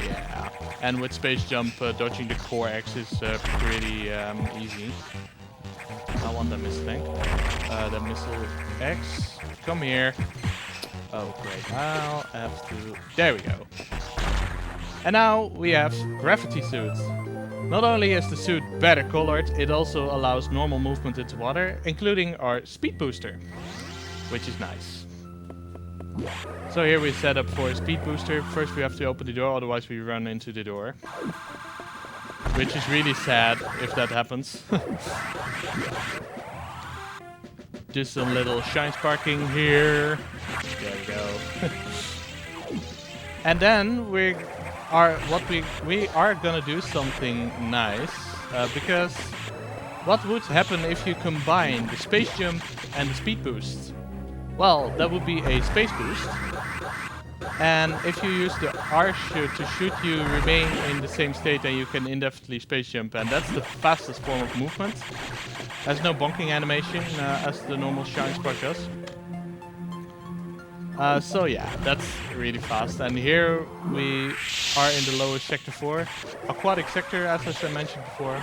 Yeah. And with space jump, dodging the core X is pretty easy. I want the missile tank. The missile X. Come here. Oh great. I'll have to... There we go. And now we have gravity suits. Not only is the suit better colored, it also allows normal movement into water, including our speed booster, which is nice. So here we set up for a speed booster. First we have to open the door, otherwise we run into the door. Which is really sad if that happens. Do some little shine sparking here. There we go. And then we are gonna do something nice, because what would happen if you combine the space jump and the speed boost? Well, that would be a space boost. And if you use the R shoot to shoot, you remain in the same state and you can indefinitely space jump. And that's the fastest form of movement. Has no bonking animation as the normal shine spark does. So yeah, that's really fast. And here we are in the lowest sector 4. Aquatic sector, as I mentioned before.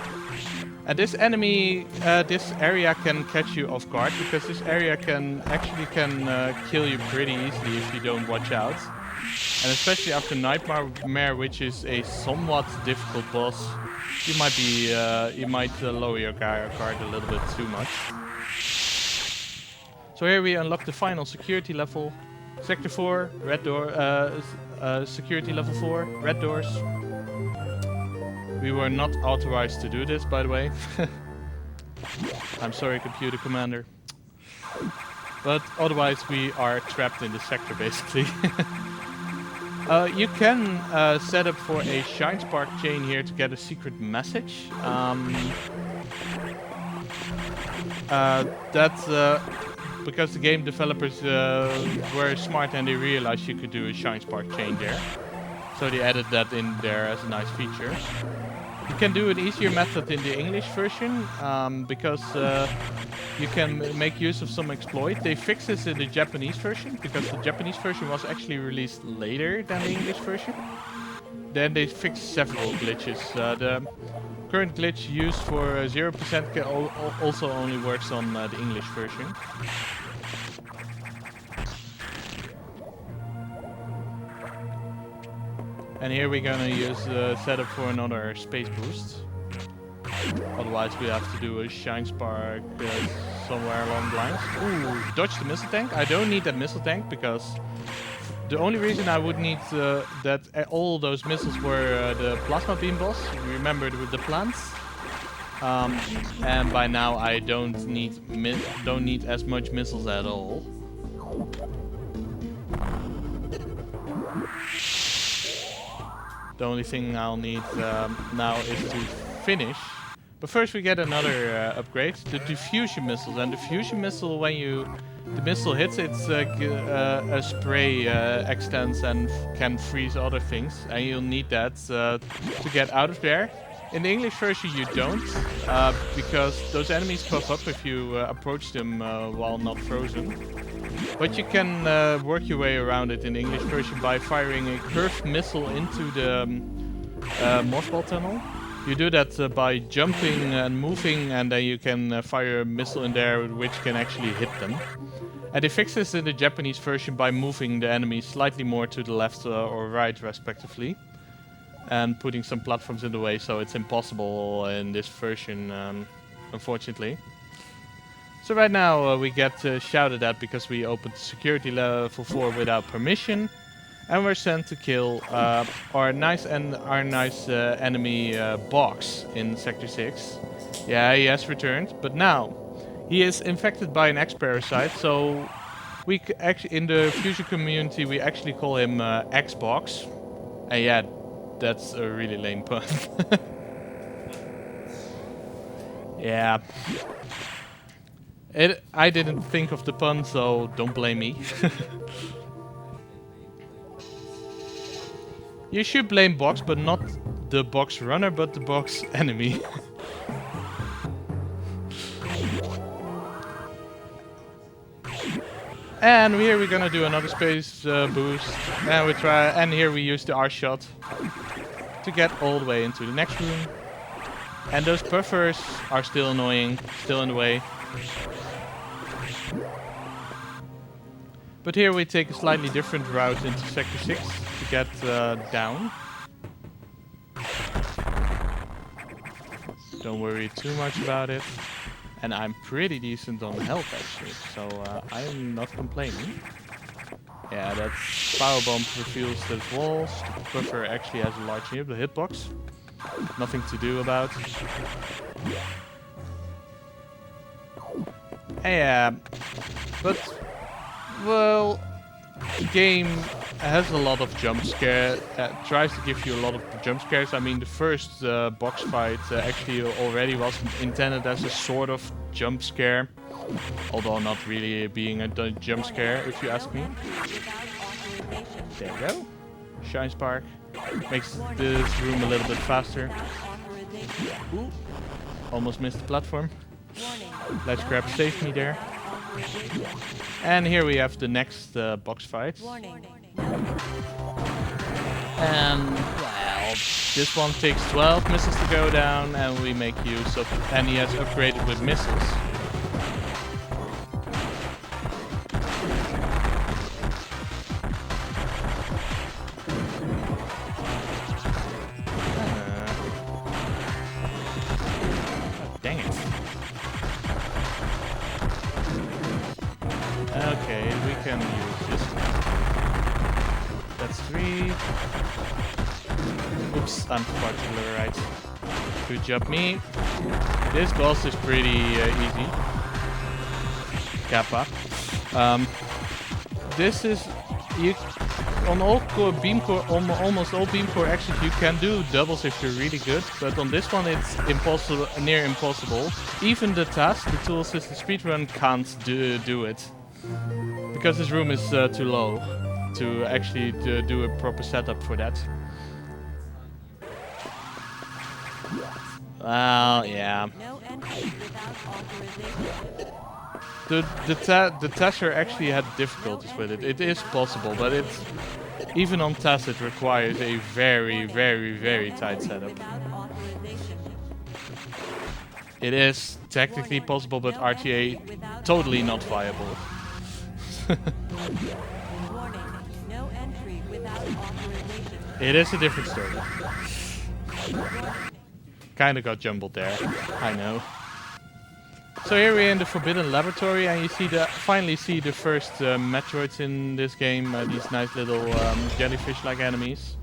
And this enemy, this area can catch you off guard, because this area can kill you pretty easily if you don't watch out. And especially after Nightmare, which is a somewhat difficult boss, you might lower your guard a little bit too much. So here we unlock the final security level. Sector 4, red door, security level 4, red doors. We were not authorized to do this, by the way. I'm sorry, computer commander. But otherwise we are trapped in the sector, basically. You can set up for a shine spark chain here to get a secret message. That's because the game developers were smart and they realized you could do a shine spark chain there. So they added that in there as a nice feature. You can do an easier method in the English version, because you can make use of some exploit. They fixed this in the Japanese version, because the Japanese version was actually released later than the English version. Then they fixed several glitches. The current glitch used for 0% also only works on the English version. And here we're gonna use the setup for another space boost. Otherwise we have to do a shine spark somewhere along the lines. Ooh, dodge the missile tank. I don't need that missile tank, because the only reason I would need that all those missiles were the plasma beam boss. Remember with the plants. And by now I don't need as much missiles at all. The only thing I'll need now is to finish. But first we get another upgrade, the diffusion missiles. And the diffusion missile, when the missile hits, it's a spray extends and can freeze other things. And you'll need that to get out of there. In the English version you don't, because those enemies puff up if you approach them while not frozen. But you can work your way around it in the English version by firing a curved missile into the mothball tunnel. You do that by jumping and moving, and then you can fire a missile in there which can actually hit them. And they fix this in the Japanese version by moving the enemies slightly more to the left or right respectively. And putting some platforms in the way, so it's impossible in this version, unfortunately. So right now we get shouted at because we opened security level 4 without permission. And we're sent to kill our nice enemy Box in Sector 6. Yeah, he has returned, but now he is infected by an X-parasite, so we actually in the fusion community we actually call him X-Box. And yeah, that's a really lame pun. Yeah. I didn't think of the pun, so don't blame me. You should blame Box, but not the box runner, but the box enemy. And here we're gonna do another space boost, and here we use the R shot to get all the way into the next room. And those buffers are still annoying, still in the way. But here we take a slightly different route into Sector 6 to get down. Don't worry too much about it. And I'm pretty decent on health actually, so I'm not complaining. Yeah, that power bomb reveals the walls. The buffer actually has a large hitbox. Nothing to do about. Yeah, but well, the game has a lot of jump scare. Tries to give you a lot of jump scares. I mean, the first box fight actually already was intended as a sort of jump scare, although not really being a jump scare, if you ask me. There we go. Shine Spark makes this room a little bit faster. Ooh. Almost missed the platform. Let's grab save me there. And here we have the next box fight. And well, this one takes 12 missiles to go down, and we make use of, and he has upgraded with missiles. Dang it. Okay, we can use this one. That's 3. Oops, I'm far to the right. Good job, me. This boss is pretty easy. Kappa. This is on all core beam core, almost all beam core actions you can do doubles if you're really good, but on this one it's impossible, near impossible. Even the task, the tool assisted speedrun can't do it because this room is too low to actually do a proper setup for that. Well, yeah. The tester actually had difficulties with it. It is possible, but it's even on test it requires a very, very, very tight setup. It is technically possible, but RTA totally not viable. It is a different story. Kinda got jumbled there, I know. So here we're in the Forbidden Laboratory, and you see finally see the first Metroids in this game. These nice little jellyfish-like enemies.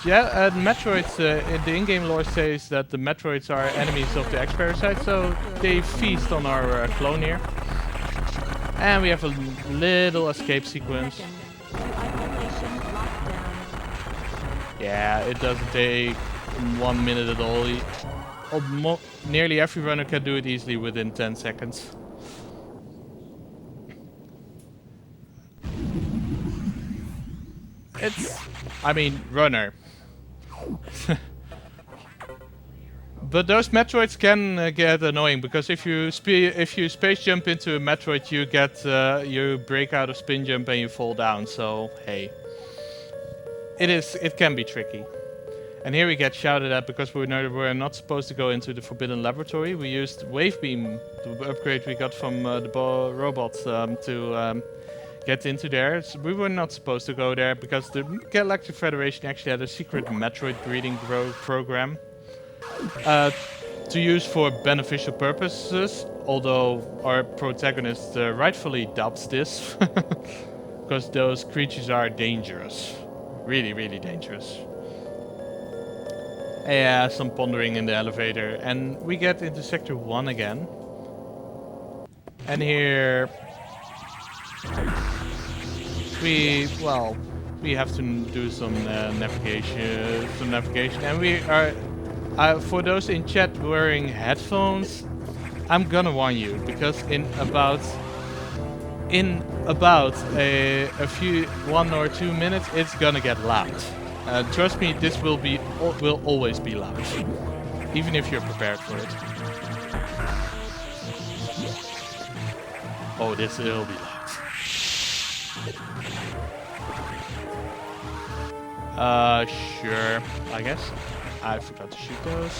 Yeah, Metroids in the in-game lore says that the Metroids are enemies of the X-Parasite, so they feast on our clone here. And we have a little escape sequence. Yeah, it doesn't take 1 minute at all. Nearly every runner can do it easily within 10 seconds. I mean, runner. But those Metroids can get annoying because if you space jump into a Metroid, you you break out of spin jump and you fall down. So hey, it can be tricky. And here we get shouted at because we're not supposed to go into the Forbidden Laboratory. We used Wave Beam, the upgrade we got from the robots, to get into there. So we were not supposed to go there because the Galactic Federation actually had a secret Metroid breeding program to use for beneficial purposes. Although our protagonist rightfully doubts this because those creatures are dangerous, really, really dangerous. Yeah, some pondering in the elevator, and we get into Sector 1 again. And here we have to do some navigation, and we are for those in chat wearing headphones, I'm gonna warn you because in about a few 1 or 2 minutes it's gonna get loud. Trust me, this will always be loud, even if you're prepared for it. Oh, this will be loud. Sure, I guess. I forgot to shoot those.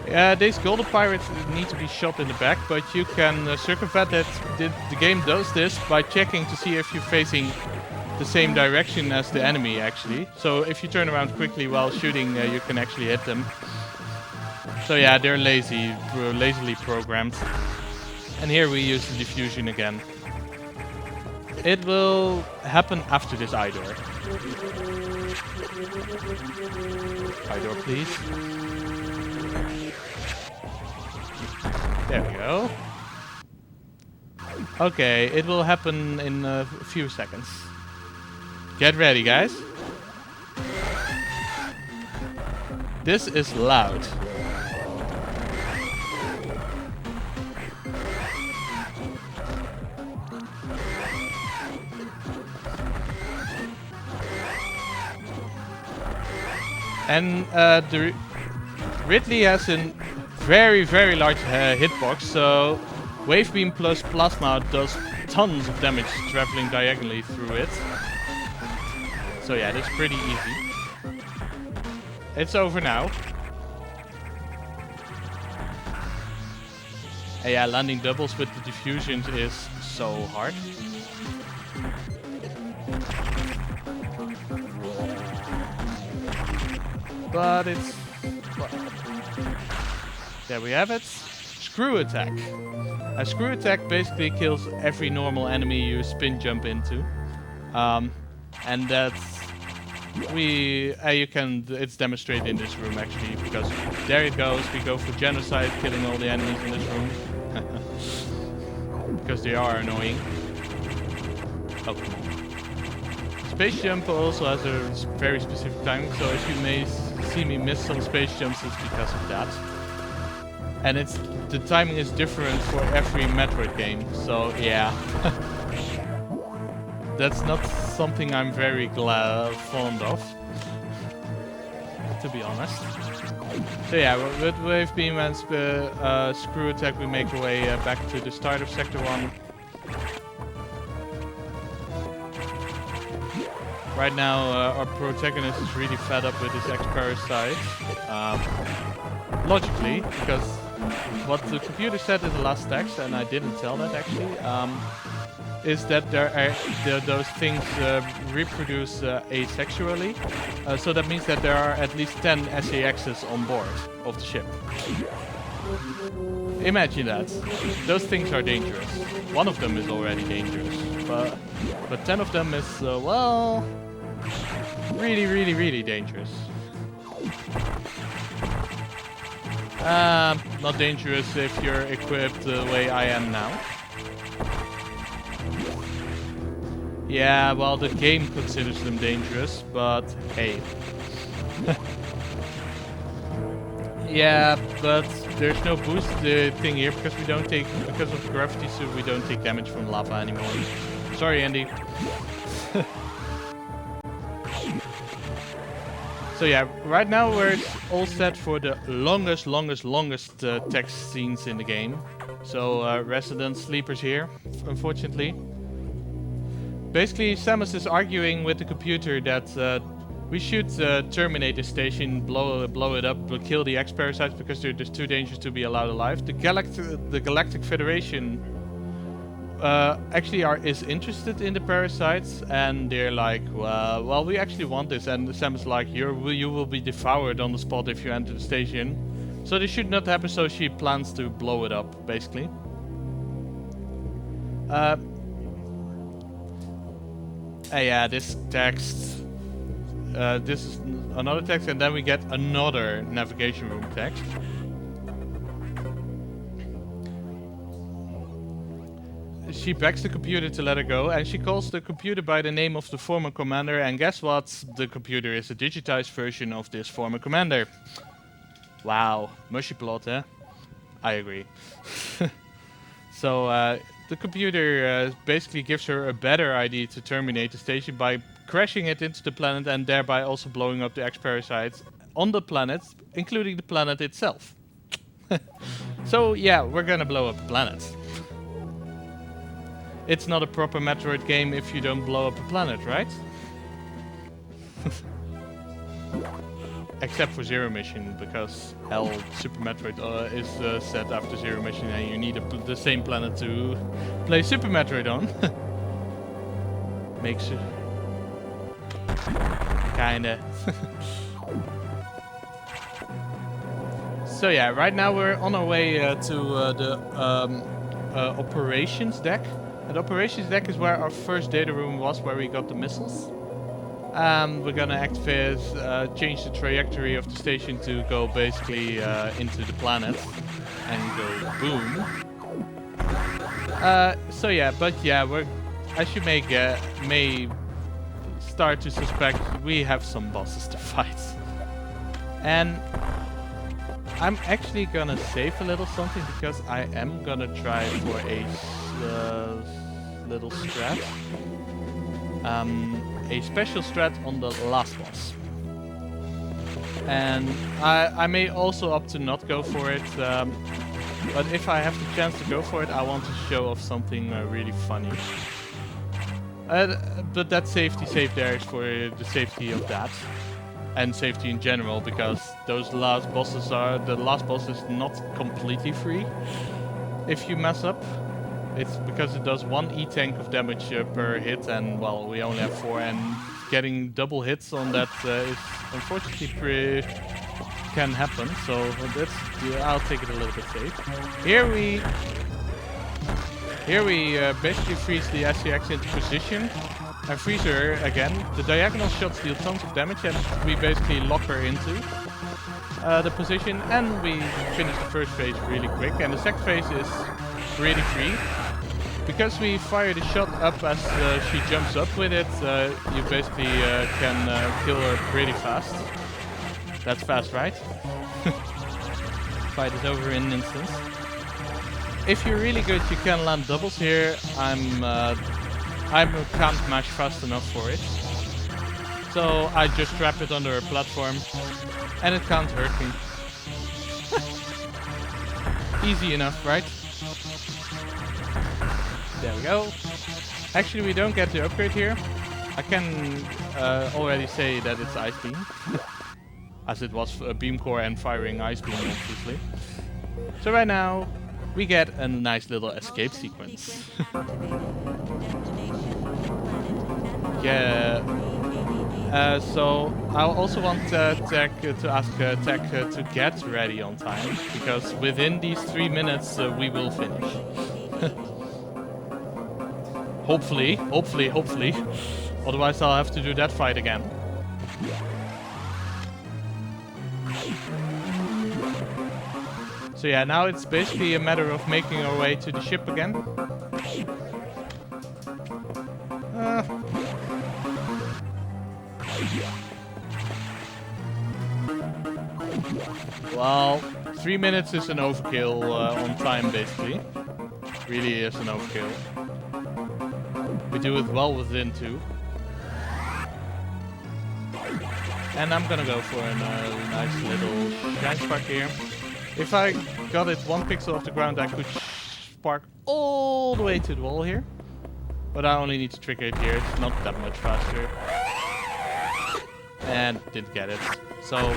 Yeah, these golden pirates need to be shot in the back, but you can circumvent that. The game does this by checking to see if you're facing the same direction as the enemy actually. So if you turn around quickly while shooting, you can actually hit them. So yeah, they're lazily programmed. And here we use the diffusion again. It will happen after this eye door. Eye door, please. There we go. Okay, it will happen in a few seconds. Get ready, guys. This is loud. And Ridley has a very, very large hitbox, so Wave Beam plus Plasma does tons of damage traveling diagonally through it. So yeah, that's pretty easy. It's over now. And yeah, landing doubles with the diffusions is so hard. But it's... well, there we have it. Screw attack. A screw attack basically kills every normal enemy you spin jump into. And that's... you can... it's demonstrated in this room actually, because there it goes. We go for genocide, killing all the enemies in this room. Because they are annoying. Oh. Space jump also has a very specific timing, so if you may see me miss some space jumps, it's because of that. And the timing is different for every Metroid game, so yeah. That's not something I'm very fond of, to be honest. So yeah, with Wave Beam and Screw Attack we make our way back to the start of Sector 1. Right now our protagonist is really fed up with his ex-parasite. Logically, because what the computer said in the last text, and I didn't tell that actually, is that those things reproduce asexually. So that means that there are at least 10 SAXs on board of the ship. Imagine that. Those things are dangerous. One of them is already dangerous, but 10 of them is, well, really, really, really dangerous. Not dangerous if you're equipped the way I am now. Yeah, well, the game considers them dangerous, but hey. Yeah, but there's no boost thing here because we don't take, because of the gravity suit, we don't take damage from lava anymore. Sorry, Andy. So yeah, right now we're all set for the longest text scenes in the game. So resident sleepers here, unfortunately. Basically, Samus is arguing with the computer that we should terminate the station, blow it up, kill the X-Parasites because they're just too dangerous to be allowed alive. The Galactic Federation actually is interested in the parasites, and they're like, well, we actually want this. And Samus is like, you will be devoured on the spot if you enter the station. So this should not happen. So she plans to blow it up, basically. Yeah, this text. This is another text, and then we get another navigation room text. She begs the computer to let her go, and she calls the computer by the name of the former commander, and guess what? The computer is a digitized version of this former commander. Wow, mushy plot, eh? I agree. So, the computer basically gives her a better idea to terminate the station by crashing it into the planet and thereby also blowing up the X-Parasites on the planet, including the planet itself. So yeah, we're gonna blow up the planet. It's not a proper Metroid game if you don't blow up a planet, right? Except for Zero Mission, because hell, Super Metroid is set after Zero Mission and you need the same planet to play Super Metroid on. Makes it... kinda. So yeah, right now we're on our way to the operations deck. The operations deck is where our first data room was, where we got the missiles. We're gonna activate, change the trajectory of the station to go basically into the planet and go boom. So yeah, but yeah, as you may start to suspect, we have some bosses to fight. And I'm actually gonna save a little something because I am gonna try for a little strat. A special strat on the last boss. And I may also opt to not go for it, but if I have the chance to go for it, I want to show off something really funny. But that safety save there is for the safety of that. And safety in general, because those last bosses the last boss is not completely free if you mess up. It's because it does 1 E-tank of damage per hit, and well, we only have 4, and getting double hits on that is unfortunately can happen. So I'll take it a little bit safe. Here we basically freeze the SCX into position and freeze her again. The diagonal shots deal tons of damage, and we basically lock her into the position, and we finish the first phase really quick. And the second phase is really free. Because we fire the shot up as she jumps up with it, you basically can kill her pretty fast. That's fast, right? Fight is over in an instant. If you're really good, you can land doubles here. I can't mash fast enough for it. So I just trap it under a platform, and it can't hurt me. Easy enough, right? There we go. Actually, we don't get the upgrade here. I can already say that it's Ice Beam. As it was a Beam Core and firing Ice Beam, obviously. So right now, we get a nice little escape sequence. Yeah. So I also want Tech to ask Tech to get ready on time, because within these 3 minutes we will finish. Hopefully. Otherwise I'll have to do that fight again. So yeah, now it's basically a matter of making our way to the ship again. Well, 3 minutes is an overkill on time, basically. Really is an overkill. We do it well within 2. And I'm gonna go for a nice little shine spark here. If I got it 1 pixel off the ground, I could spark all the way to the wall here. But I only need to trigger it here, it's not that much faster. And didn't get it. So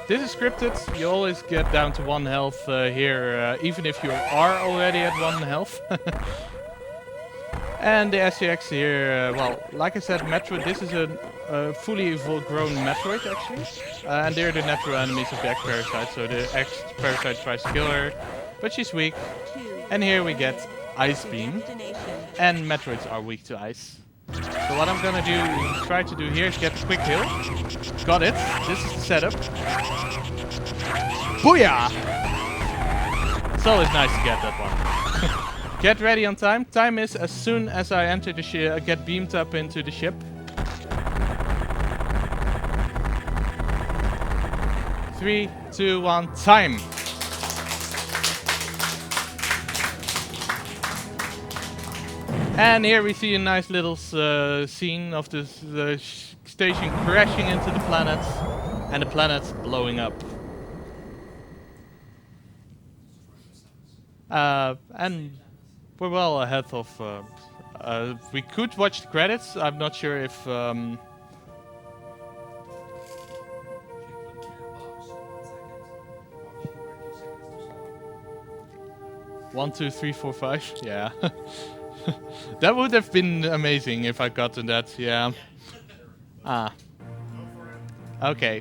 this is scripted, you always get down to 1 health here, even if you are already at 1 health. And the SCX here, well, like I said, Metroid, this is a fully grown Metroid actually. And they're the natural enemies of the X-Parasite, so the X-Parasite tries to kill her, but she's weak. And here we get Ice Beam, and Metroids are weak to ice. So what I'm gonna try to do here is get a quick heal. Got it, this is the setup. Booyah! It's always nice to get that one. Get ready on time. Time is as soon as I enter the ship, get beamed up into the ship. 3, 2, 1, time! And here we see a nice little scene of this station crashing into the planet, and the planet blowing up. And we're well ahead of... we could watch the credits. I'm not sure if... 1, 2, 3, 4, 5. Yeah. That would have been amazing if I got to that. Yeah. Ah. Okay.